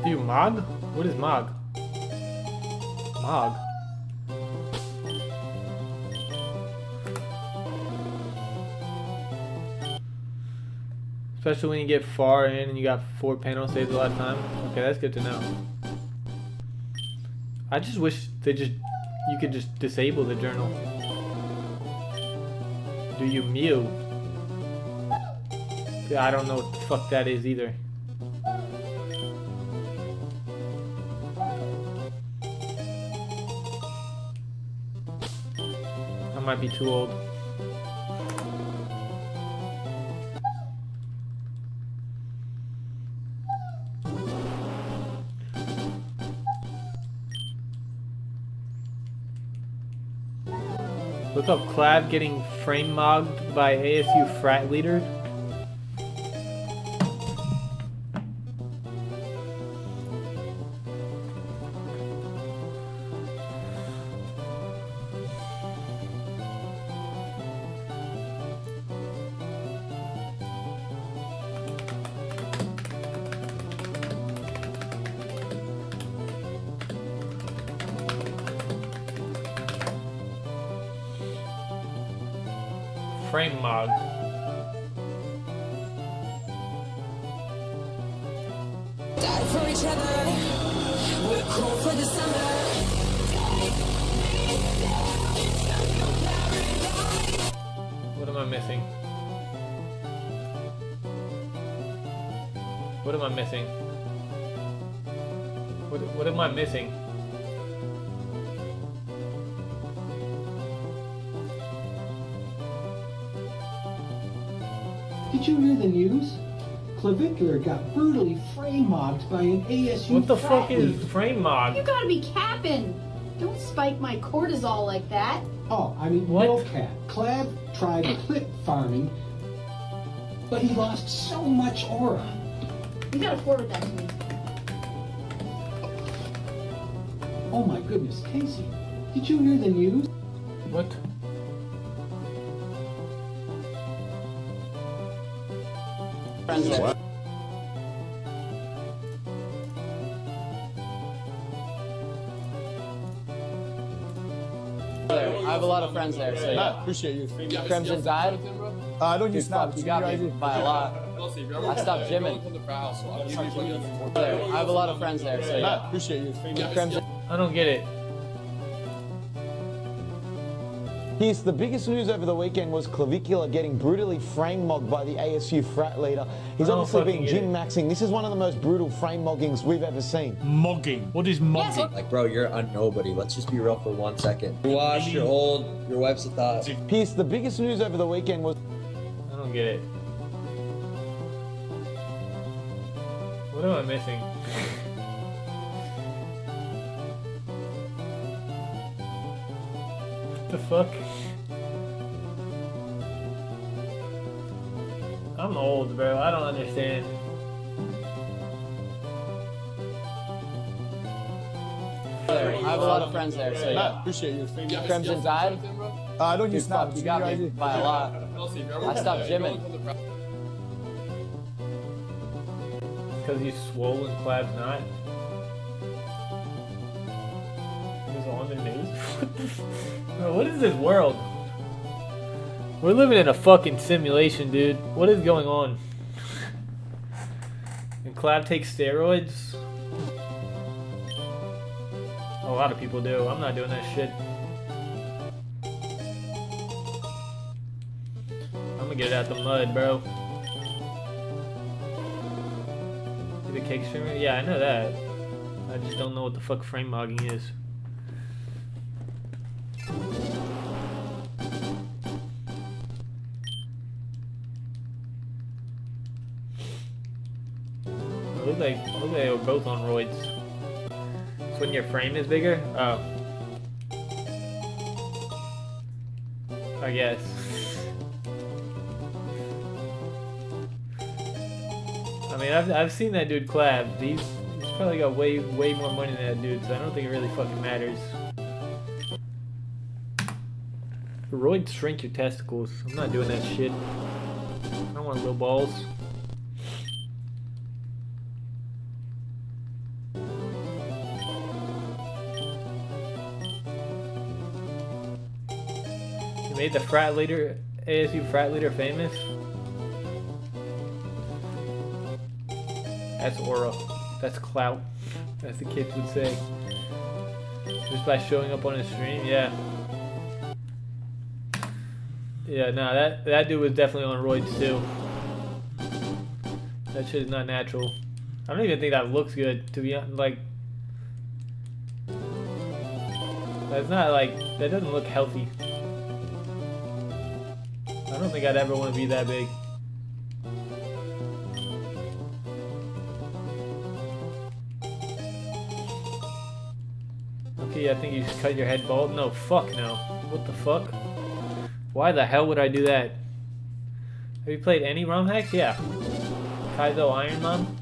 Do you Mog? What is Mog? Mog. Especially when you get far in and you got 4 panels, saves a lot of time. Okay, that's good to know. I just wish you could just disable the journal. Do you Mew? I don't know what the fuck that is either. I might be too old. Look up Clav getting frame mogged by ASU frat leader. Frame mog. Die for each other. We're cool for the summer. What am I missing? What am I missing? What am I missing? Did you hear the news? Clavicular got brutally frame mogged by an ASU. What the frat fuck is leader. frame mog? You gotta be capping! Don't spike my cortisol like that. Oh, I mean, What? no cap. Clav tried clip farming, but he lost so much aura. You gotta forward that to me. Oh my goodness, Casey, did you hear the news? What? What? I have a lot of friends there, so yeah. Appreciate you. Crimson died? I don't Dude, use Snap. fuck, you got me by a lot. I stopped gymming. I have a lot of friends there, so yeah. Appreciate you. Crimson. I don't get it. Here's the biggest news over the weekend was Clavicular getting brutally frame mogged by the ASU frat leader. He's I don't obviously fucking been get it. gym maxing. This is one of the most brutal frame moggings we've ever seen. Mogging. What is mogging? Like, bro, you're a nobody. Let's just be real for 1 second. You're washed, you're old, your wife's a thought. Here's the biggest news over the weekend was I don't get it. What am I missing? What the fuck? I'm old, bro. I don't understand. I have a lot of friends there, so yeah. Appreciate you. Crimson died? I don't Dude, use Snap. fuck, you got me by a lot. I stopped gymming. Because he's swollen, Clav's not. It was on the news. What the bro, what is this world? We're living in a fucking simulation, dude. What is going on? And Clav takes steroids? A lot of people do. I'm not doing that shit. I'm gonna get it out the mud, bro. The cake streamer? Yeah, I know that. I just don't know what the fuck frame mogging is. It looked like they were both on roids. So when your frame is bigger? Oh. I guess. I mean, I've seen that dude Clav. He's probably got way more money than that dude, so I don't think it really fucking matters. Roids shrink your testicles. I'm not doing that shit. I don't want little balls. Made the frat leader, ASU frat leader famous. That's aura. That's clout, as the kids would say. Just by showing up on his stream, yeah. Yeah, no, that dude was definitely on roids too. That shit is not natural. I don't even think that looks good, to be honest. Like, that's not like, that doesn't look healthy. I don't think I'd ever want to be that big. Okay, I think you just cut your head bald. No, fuck no. What the fuck? Why the hell would I do that? Have you played any ROM hacks? Yeah. Kaizo Iron Mom?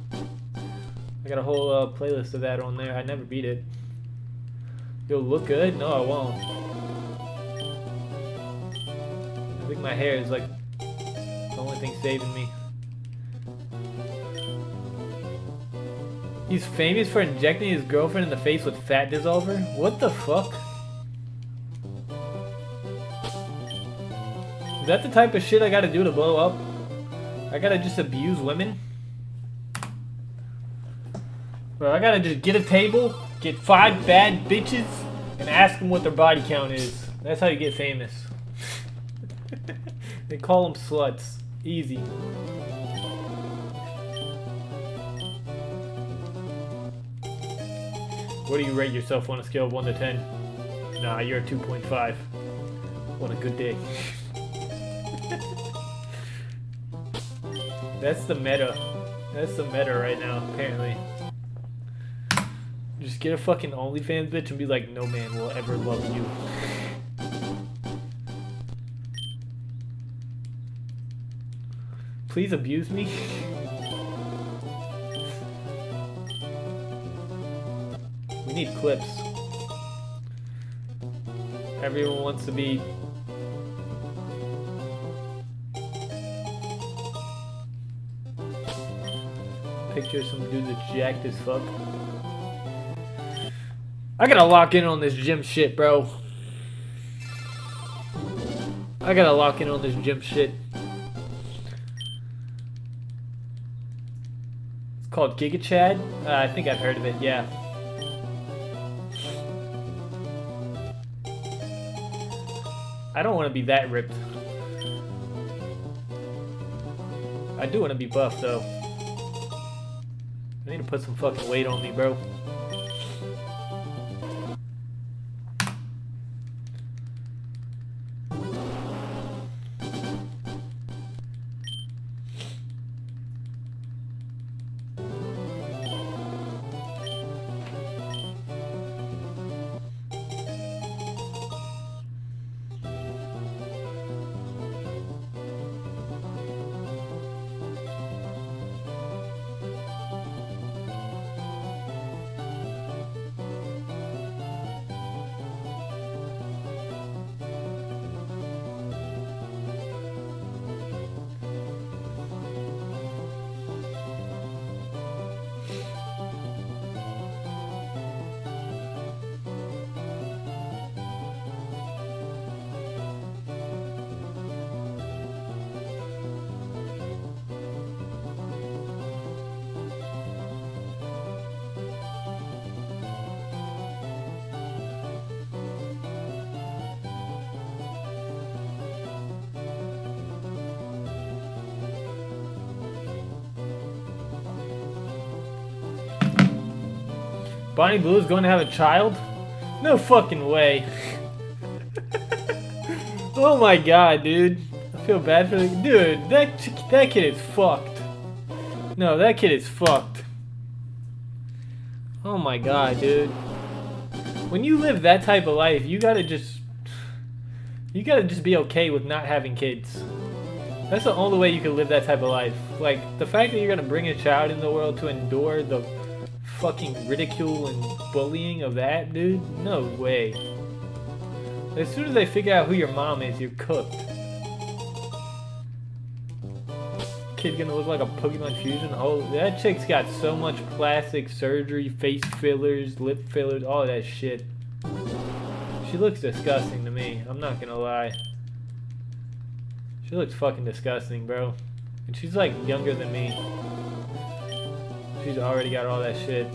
I got a whole playlist of that on there. I never beat it. You'll look good? No, I won't. I think my hair is like the only thing saving me. He's famous for injecting his girlfriend in the face with fat dissolver? What the fuck? Is that the type of shit I gotta do to blow up? I gotta just abuse women? Bro, I gotta just get a table, get 5 bad bitches, and ask them what their body count is. That's how you get famous. They call them sluts. Easy. What do you rate yourself on a scale of 1 to 10? Nah, you're a 2.5. What a good day. That's the meta. That's the meta right now, apparently. Just get a fucking OnlyFans bitch and be like, no man will ever love you. Please abuse me. We need clips. Everyone wants to be... Picture some dude that's jacked as fuck. I gotta lock in on this gym shit, bro. I gotta lock in on this gym shit. It's called Giga Chad. I think I've heard of it, yeah. I don't want to be that ripped. I do want to be buff, though. I need to put some fucking weight on me, bro. Bonnie Blue is going to have a child? No fucking way. Oh my god, dude. I feel bad for the dude. That kid is fucked. No, that kid is fucked. Oh my god, dude. When you live that type of life, you gotta just be okay with not having kids. That's the only way you can live that type of life. Like, the fact that you're gonna bring a child in the world to endure the fucking ridicule and bullying of that, dude? No way. As soon as they figure out who your mom is, you're cooked. Kid gonna look like a Pokemon Fusion? Oh, that chick's got so much plastic surgery, face fillers, lip fillers, all that shit. She looks disgusting to me, I'm not gonna lie. She looks fucking disgusting, bro. And she's like younger than me. She's already got all that shit.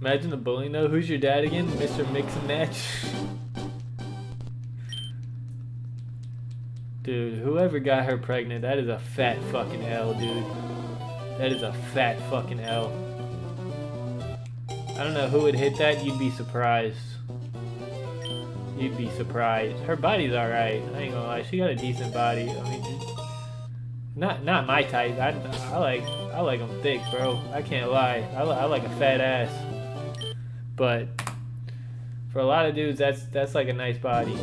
Imagine the bullying though. Who's your dad again? Mr. Mix and Match? Dude, whoever got her pregnant, that is a fat fucking L, dude. That is a fat fucking L. I don't know who would hit that. You'd be surprised. You'd be surprised. Her body's alright. I ain't gonna lie. She got a decent body. I mean, not my type. I like them thick, bro. I can't lie. I like a fat ass. But for a lot of dudes, that's like a nice body.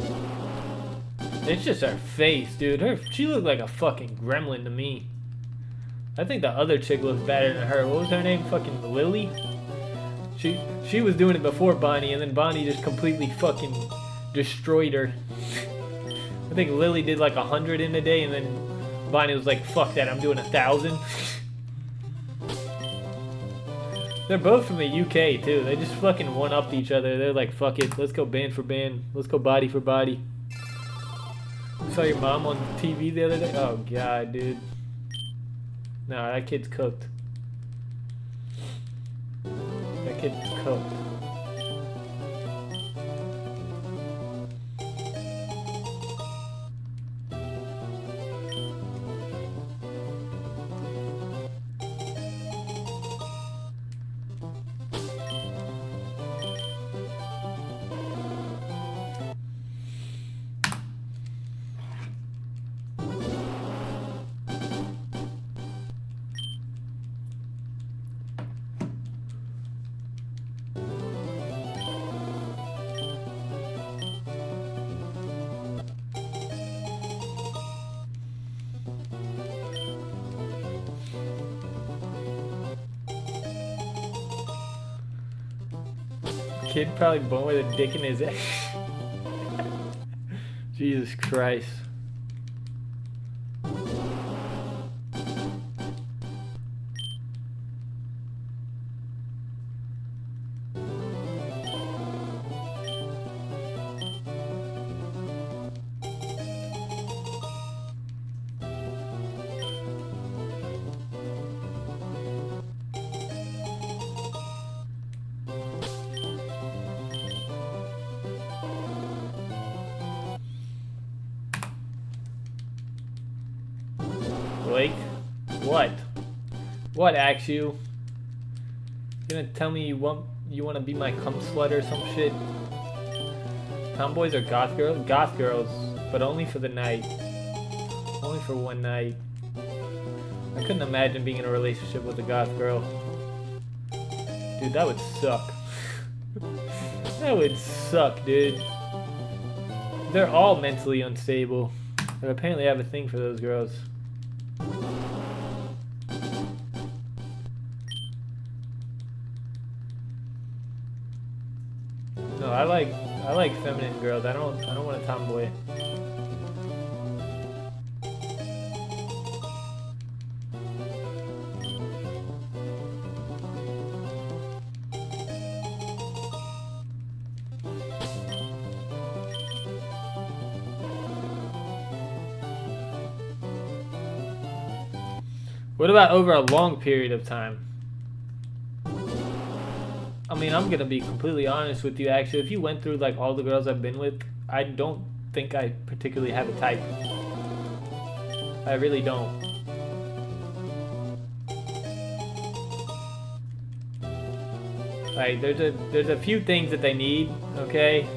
It's just her face, dude. She looked like a fucking gremlin to me. I think the other chick looks better than her. What was her name? Fucking Lily? She was doing it before Bonnie, and then Bonnie just completely fucking destroyed her. I think Lily did like 100 in a day, and then Bonnie was like, fuck that, I'm doing 1,000. They're both from the UK too. They just fucking one-upped each other. They're like, fuck it, let's go band for band. Let's go body for body. Saw your mom on TV the other day? Oh god, dude. Nah, that kid's cooked. That kid's cooked. Kid probably born with a dick in his ass. Jesus Christ. Blake? What? What, axe you? You gonna tell me you want to be my cum slut or some shit? Tomboys are goth girls? Goth girls, but only for the night. Only for one night. I couldn't imagine being in a relationship with a goth girl. Dude, that would suck. That would suck, dude. They're all mentally unstable. But apparently I have a thing for those girls. No, I like feminine girls. I don't want a tomboy. What about over a long period of time? I mean, I'm gonna be completely honest with you, actually. If you went through like all the girls I've been with, I don't think I particularly have a type. I really don't. Like, there's a few things that they need, okay?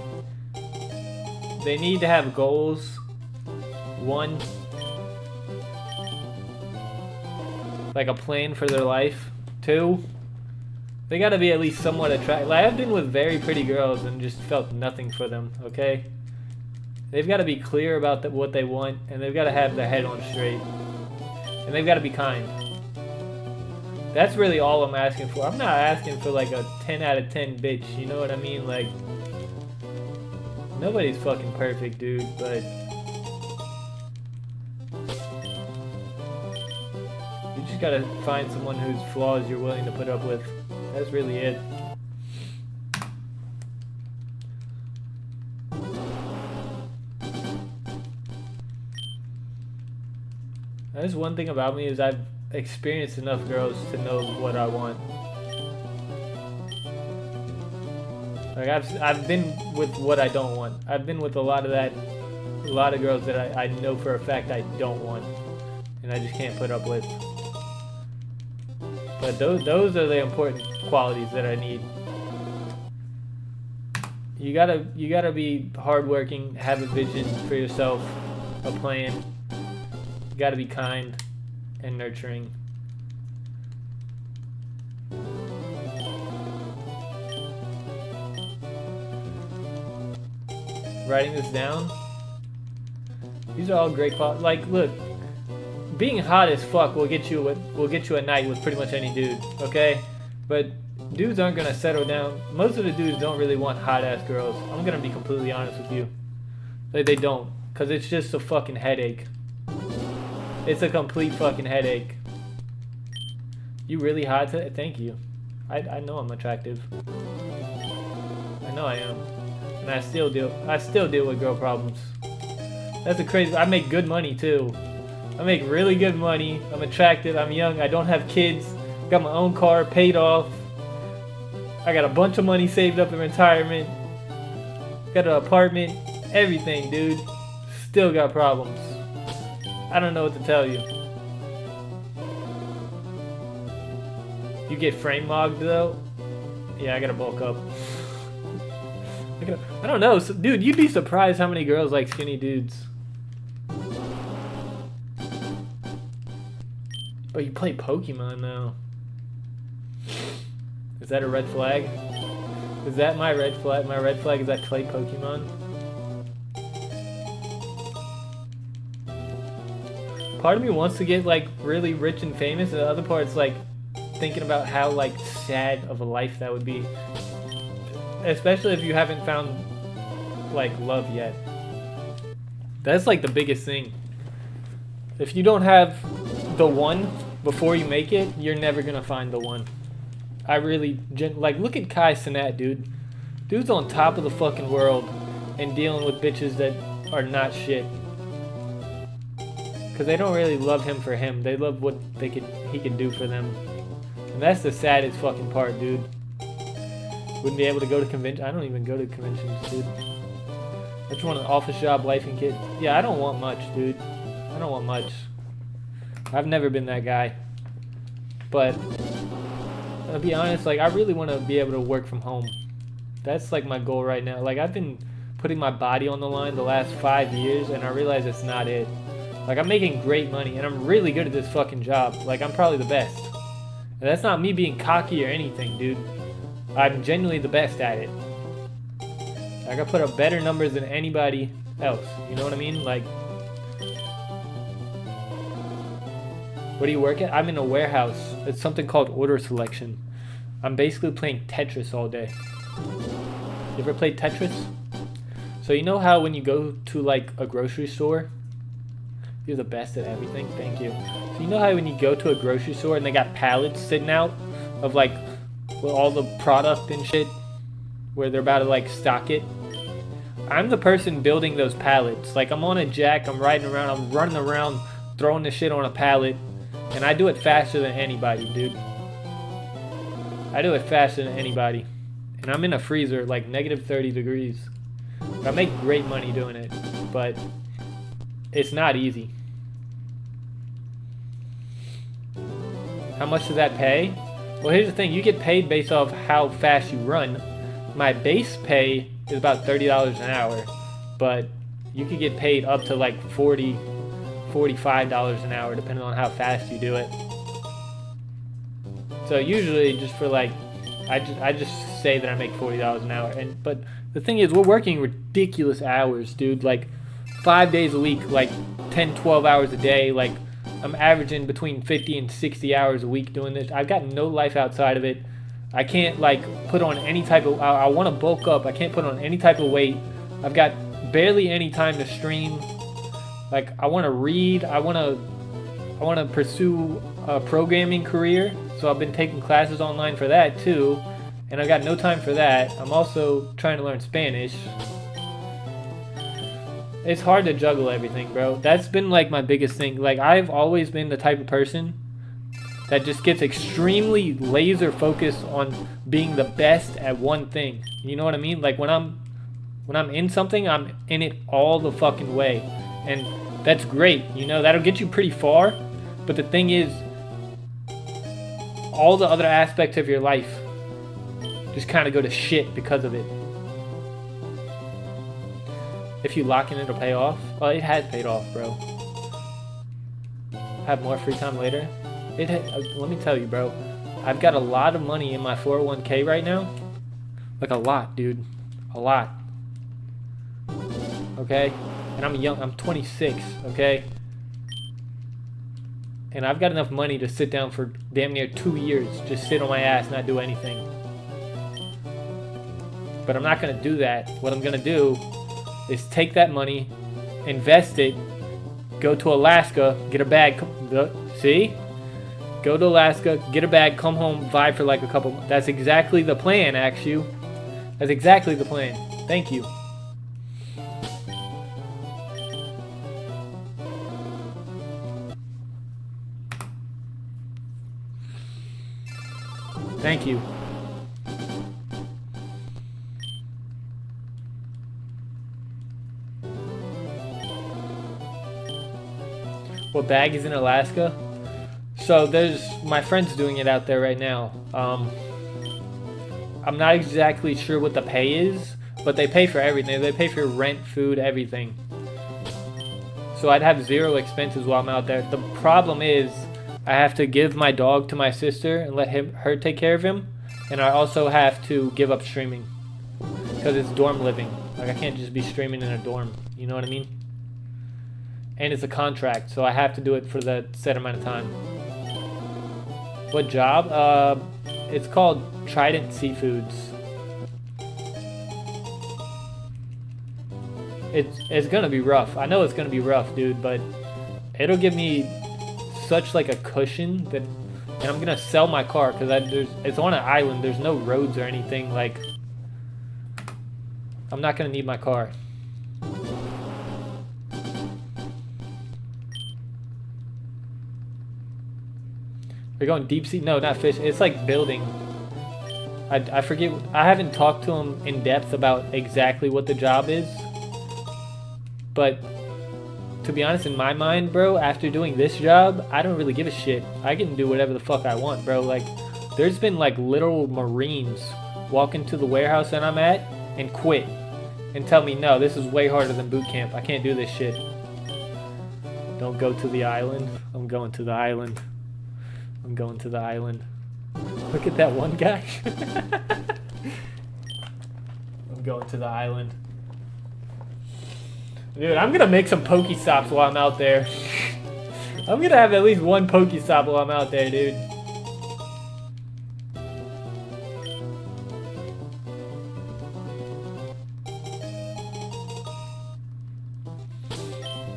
They need to have goals. One, like a plan for their life. Two, they gotta be at least somewhat attractive. Like, I've been with very pretty girls and just felt nothing for them, okay? They've gotta be clear about what they want, and they've gotta have their head on straight. And they've gotta be kind. That's really all I'm asking for. I'm not asking for like a 10 out of 10 bitch, you know what I mean? Like, Nobody's fucking perfect, dude, but you just gotta find someone whose flaws you're willing to put up with. That's really it. That's one thing about me is I've experienced enough girls to know what I want. Like I've been with what I don't want. I've been with a lot of girls that I know for a fact I don't want, and I just can't put up with. But those are the important qualities that I need. You gotta be hardworking, have a vision for yourself, a plan. You gotta be kind and nurturing. Writing this down. These are all great qualities. Like, look, being hot as fuck will get you a night with pretty much any dude, okay? But dudes aren't gonna settle down. Most of the dudes don't really want hot ass girls. I'm gonna be completely honest with you. Like, they don't, cause it's just a fucking headache. It's a complete fucking headache. You really hot today? Thank you. I know I'm attractive. I know I am. And I still deal with girl problems. That's a crazy. I make good money too. I make really good money. I'm attractive. I'm young. I don't have kids. Got my own car paid off. I got a bunch of money saved up in retirement. Got an apartment. Everything, dude. Still got problems. I don't know what to tell you. You get frame mogged though? Yeah, I gotta bulk up. I don't know, dude. You'd be surprised how many girls like skinny dudes. Oh, you play Pokemon now. Is that a red flag? Is that my red flag? My red flag is I play Pokemon. Part of me wants to get like really rich and famous, and the other part's like thinking about how like sad of a life that would be. Especially if you haven't found like love yet. That's like the biggest thing. If you don't have the one before you make it, you're never gonna find the one. I really like, look at Kai Cenat, dude. Dude's on top of the fucking world and dealing with bitches that are not shit. Cause they don't really love him for him. They love what he can do for them. And that's the saddest fucking part, dude. Wouldn't be able to go to conventions. I don't even go to conventions, dude. I just want an office job, wife and kid. Yeah, I don't want much, dude. I don't want much. I've never been that guy. But I'll be honest, like I really want to be able to work from home. That's like my goal right now. Like I've been putting my body on the line the last 5 years, and I realize it's not it. Like I'm making great money, and I'm really good at this fucking job. Like I'm probably the best. And that's not me being cocky or anything, dude. I'm genuinely the best at it. Like I put up better numbers than anybody else. You know what I mean? Like, what do you work at? I'm in a warehouse. It's something called order selection. I'm basically playing Tetris all day. You ever played Tetris? So you know how when you go to like a grocery store, you're the best at everything? Thank you. So you know how when you go to a grocery store and they got pallets sitting out of like with all the product and shit where they're about to like stock it? I'm the person building those pallets. Like I'm on a jack, I'm riding around, I'm running around throwing the shit on a pallet, and I do it faster than anybody, dude. I do it faster than anybody. And I'm in a freezer like negative 30 degrees. I make great money doing it, but it's not easy. How much does that pay? Well, here's the thing. You get paid based off how fast you run. My base pay is about $30 an hour, but you could get paid up to like $40, $45 an hour depending on how fast you do it. So usually just for like, I just say that I make $40 an hour. But the thing is, we're working ridiculous hours, dude. Like 5 days a week, like 10, 12 hours a day. Like I'm averaging between 50 and 60 hours a week doing this. I've got no life outside of it. I can't like put on any type of, I want to bulk up. I can't put on any type of weight. I've got barely any time to stream. Like, I want to read. I want to pursue a programming career. So I've been taking classes online for that too. And I got no time for that. I'm also trying to learn Spanish. It's hard to juggle everything, bro. That's been like my biggest thing. Like, I've always been the type of person that just gets extremely laser focused on being the best at one thing. You know what I mean? Like, when I'm in something, I'm in it all the fucking way. And that's great. You know, that'll get you pretty far. But the thing is, all the other aspects of your life just kind of go to shit because of it. If you lock in, it'll pay off. Well, it has paid off, bro. Have more free time later. Let me tell you, bro. I've got a lot of money in my 401k right now. Like, a lot, dude. A lot. Okay? And I'm young. I'm 26, okay? And I've got enough money to sit down for damn near 2 years. Just sit on my ass, not do anything. But I'm not going to do that. What I'm going to do is take that money, invest it, go to Alaska, get a bag. See? Go to Alaska, get a bag, come home, vibe for like a couple months. That's exactly the plan, Axu. That's exactly the plan. Thank you. Thank you. What bag is in Alaska? So there's my friend's doing it out there right now. I'm not exactly sure what the pay is, but they pay for everything. They pay for rent, food, everything. So I'd have zero expenses while I'm out there. The problem is I have to give my dog to my sister and let her take care of him, and I also have to give up streaming because it's dorm living. Like, I can't just be streaming in a dorm. You know what I mean? And it's a contract, so I have to do it for the set amount of time. What job? It's called Trident Seafoods. It's gonna be rough. I know it's gonna be rough, dude, but it'll give me such like a cushion that, and I'm gonna sell my car because it's on an island. There's no roads or anything. Like, I'm not gonna need my car. We're going deep sea? No, not fish. It's like building. I forget. I haven't talked to him in depth about exactly what the job is. But to be honest, in my mind, bro, after doing this job, I don't really give a shit. I can do whatever the fuck I want, bro. Like, there's been like literal Marines walk into the warehouse that I'm at and quit and tell me, no, this is way harder than boot camp. I can't do this shit. Don't go to the island. I'm going to the island. I'm going to the island. Look at that one guy. I'm going to the island. Dude, I'm gonna make some Pokestops while I'm out there. I'm gonna have at least one Pokestop while I'm out there, dude.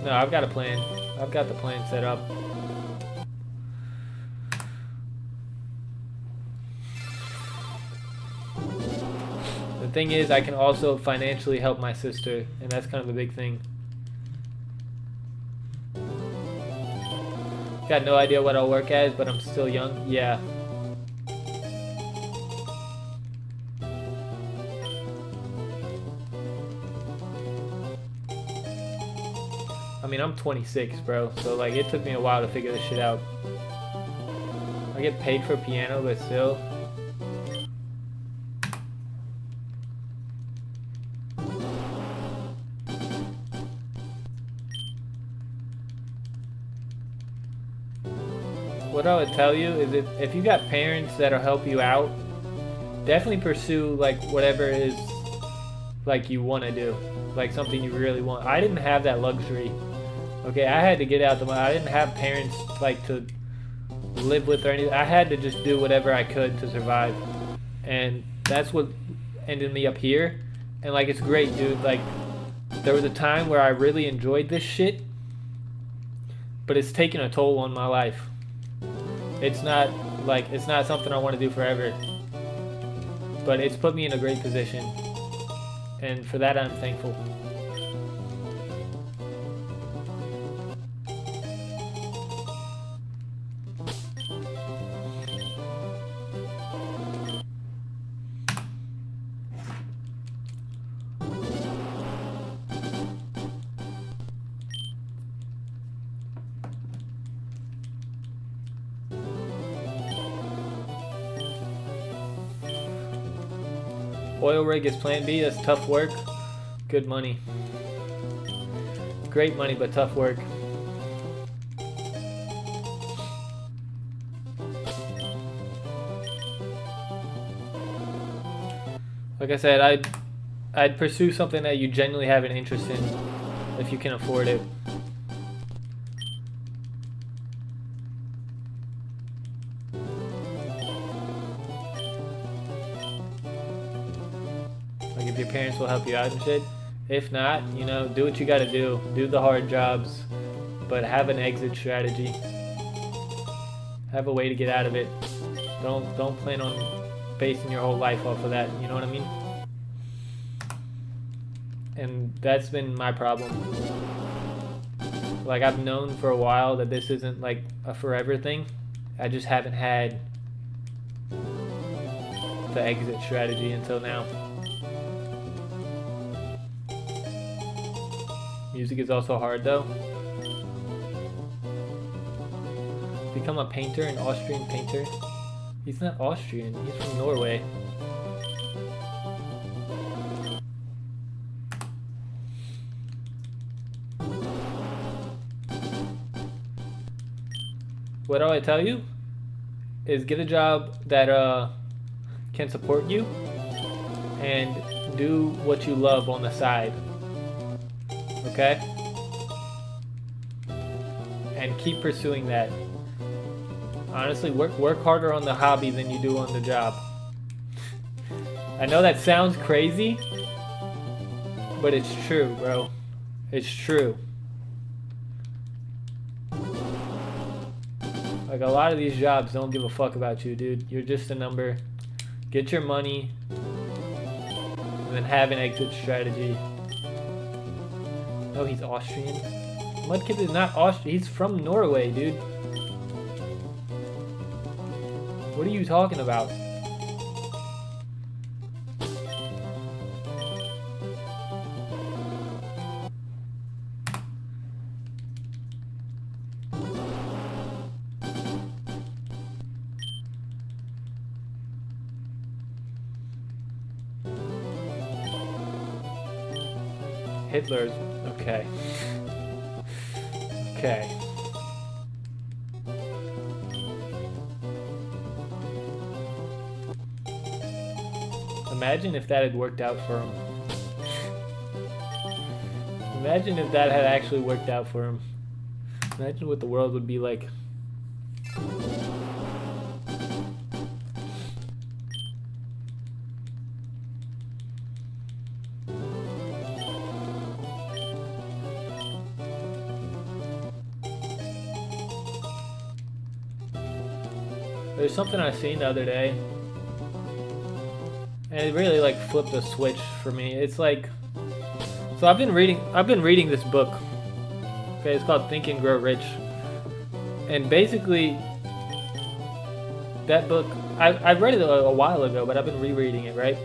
No, I've got a plan. I've got the plan set up. The thing is, I can also financially help my sister, and that's kind of a big thing. Got no idea what I'll work as, but I'm still young. Yeah. I mean, I'm 26, bro, so like it took me a while to figure this shit out. I get paid for piano, but still. What I would tell you is if you got parents that'll help you out, definitely pursue like whatever is like you want to do, like something you really want. I didn't have that luxury. Okay, I had to get out the money. I didn't have parents like to live with or anything. I had to just do whatever I could to survive, and that's what ended me up here. And like, it's great, dude. Like, There was a time where I really enjoyed this shit, but it's taken a toll on my life. It's not something I want to do forever, but it's put me in a great position, and for that I'm thankful. Oil rig is plan B. That's tough work. Good money. Great money, but tough work. Like I said, I'd pursue something that you genuinely have an interest in if you can afford it. Like if your parents will help you out and shit. If not, you know, do what you gotta do. Do the hard jobs, but have an exit strategy. Have a way to get out of it. Don't plan on basing your whole life off of that, you know what I mean? And that's been my problem. Like I've known for a while that this isn't like a forever thing. I just haven't had the exit strategy until now. Music is also hard though. Become a painter, an Austrian painter. He's not Austrian, he's from Norway. What do I tell you? Is get a job that can support you and do what you love on the side. Okay? And keep pursuing that. Honestly, work harder on the hobby than you do on the job. I know that sounds crazy, but it's true, bro. It's true. Like, a lot of these jobs don't give a fuck about you, dude. You're just a number. Get your money, and then have an exit strategy. Oh, he's Austrian? Mudkip is not Austrian. He's from Norway, dude. What are you talking about? Hitler's okay. Okay. Imagine if that had worked out for him. Imagine if that had actually worked out for him. Imagine what the world would be like. There's something I seen the other day, and it really like flipped a switch for me. It's like, so I've been reading this book. Okay, it's called Think and Grow Rich, and basically that book I read it a while ago, but I've been rereading it, right?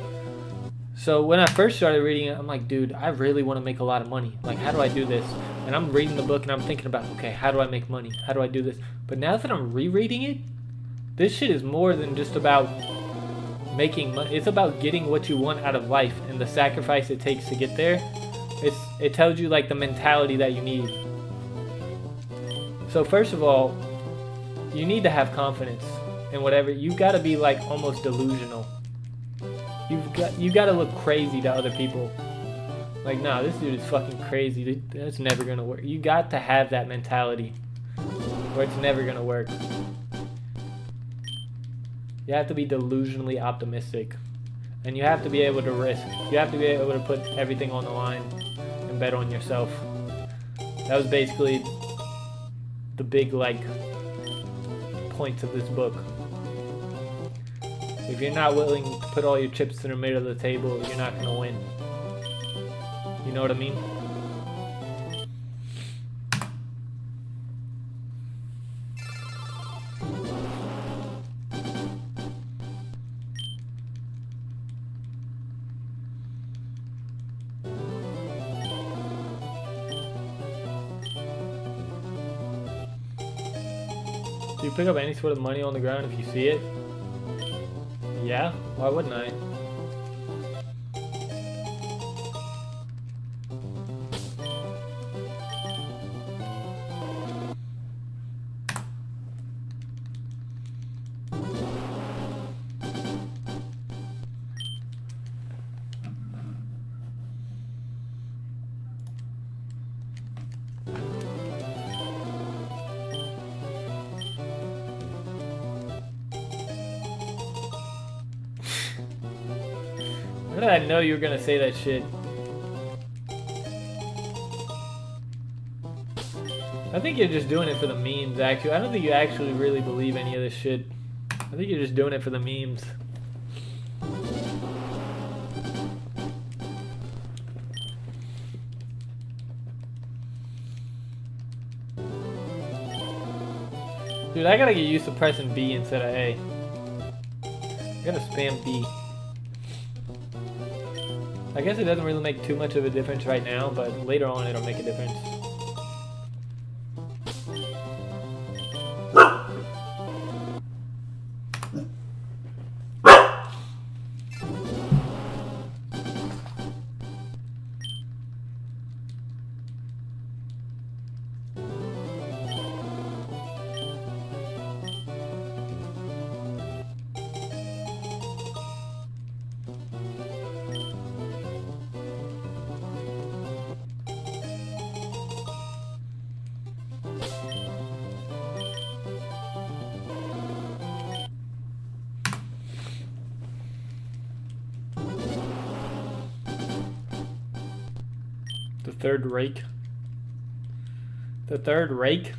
So when I first started reading it, I'm like, dude, I really want to make a lot of money. Like, how do I do this? And I'm reading the book and I'm thinking about, okay, how do I make money? How do I do this? But now that I'm rereading it, this shit is more than just about making money. It's about getting what you want out of life and the sacrifice it takes to get there. It tells you like the mentality that you need. So first of all, you need to have confidence in whatever. You gotta be like almost delusional. You gotta look crazy to other people. Like, nah, this dude is fucking crazy. That's never gonna work. You got to have that mentality, or it's never gonna work. You have to be delusionally optimistic, and you have to be able to risk. You have to be able to put everything on the line and bet on yourself. That was basically the big, like, points of this book. If you're not willing to put all your chips in the middle of the table, you're not gonna win. You know what I mean? Do you pick up any sort of money on the ground if you see it? Yeah? Why wouldn't I? How did I know you were gonna say that shit? I think you're just doing it for the memes, actually. I don't think you actually really believe any of this shit. I think you're just doing it for the memes. Dude, I gotta get used to pressing B instead of A. I gotta spam B. I guess it doesn't really make too much of a difference right now, but later on it'll make a difference. The third rake. The third rake?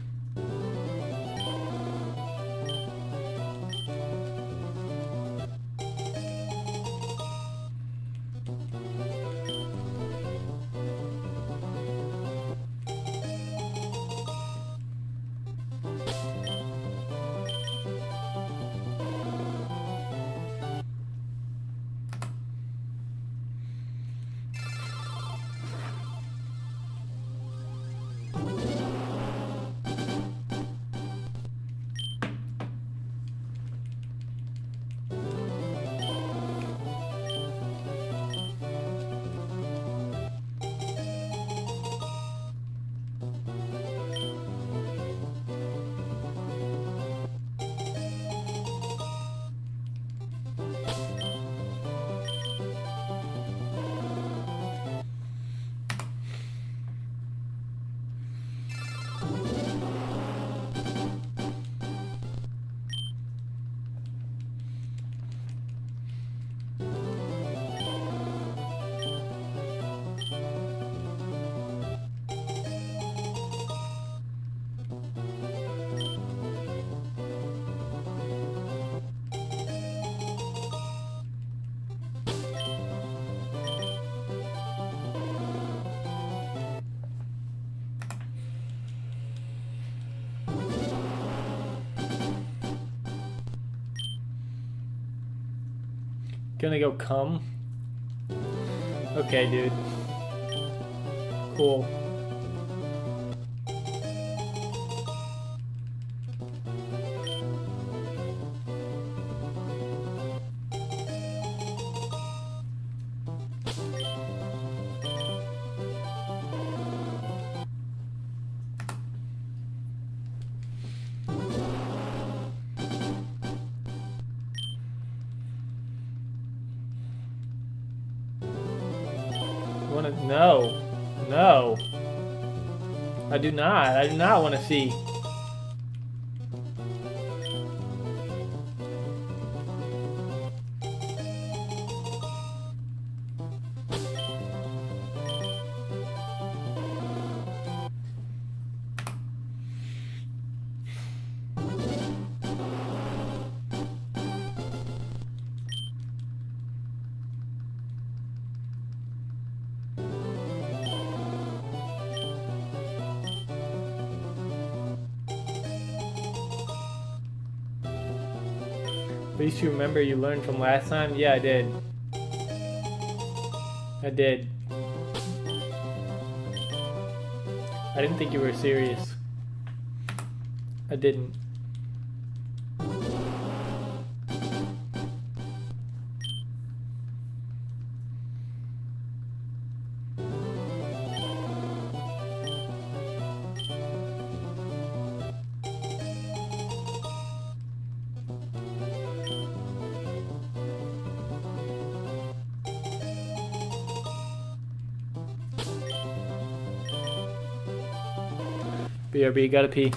Gonna go come? Okay, dude. Cool. No. No. I do not. I do not want to see. At least you remember you learned from last time? Yeah, I did. I did. I didn't think you were serious. I didn't. BRB, gotta pee.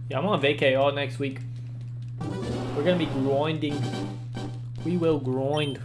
Yeah, I'm on vacay all next week. We're gonna be grinding. We will grind.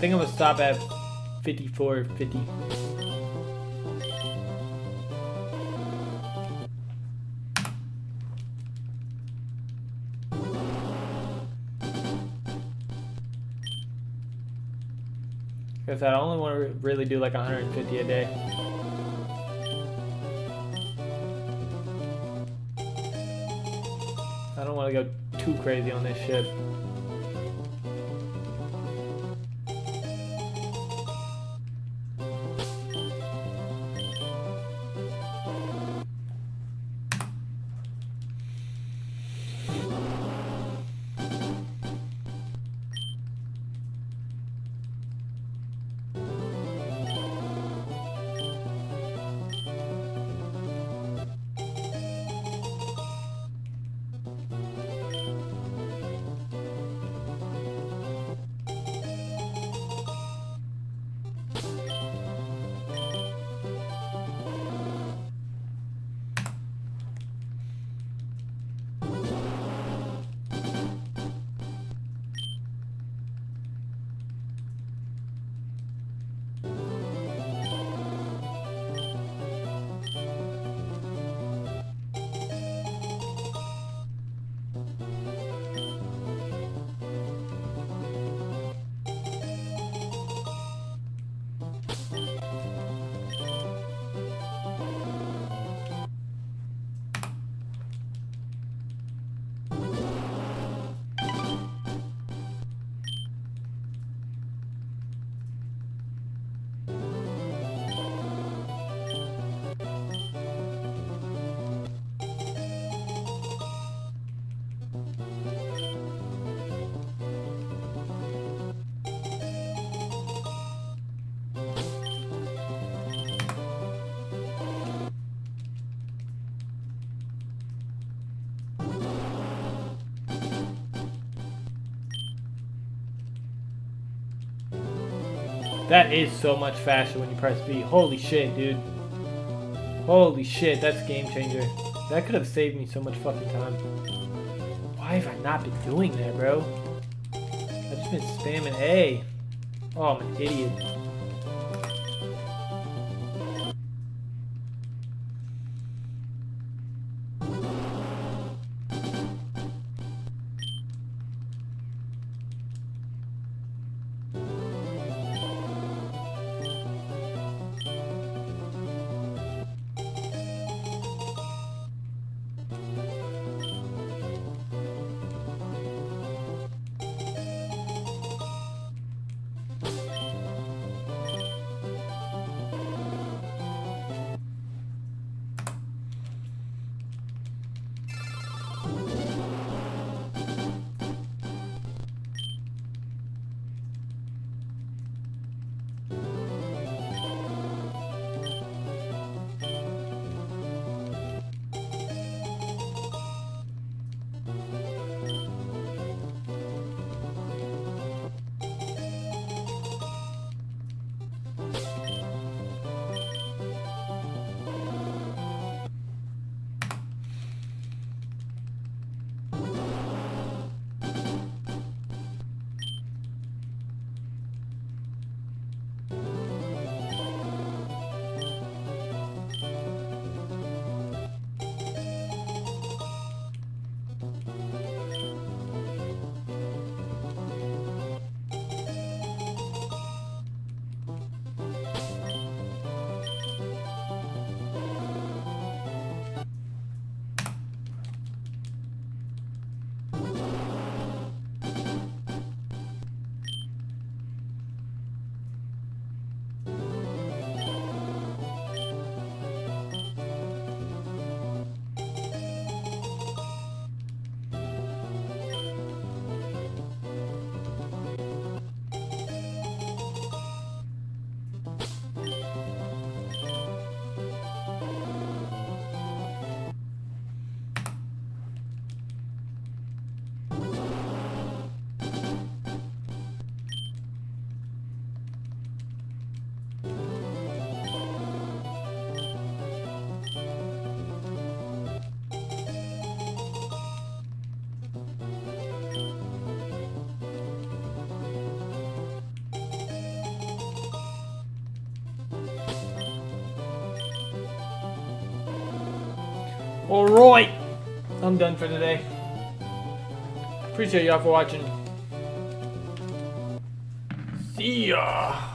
think I'm gonna stop at 54.50. Because I only want to really do like 150 a day. I don't want to go too crazy on this ship. That is so much faster when you press B. Holy shit, dude. Holy shit, that's a game changer. That could have saved me so much fucking time. Why have I not been doing that, bro? I've just been spamming A. Oh, I'm an idiot. Alright. I'm done for today. Appreciate y'all for watching. See ya.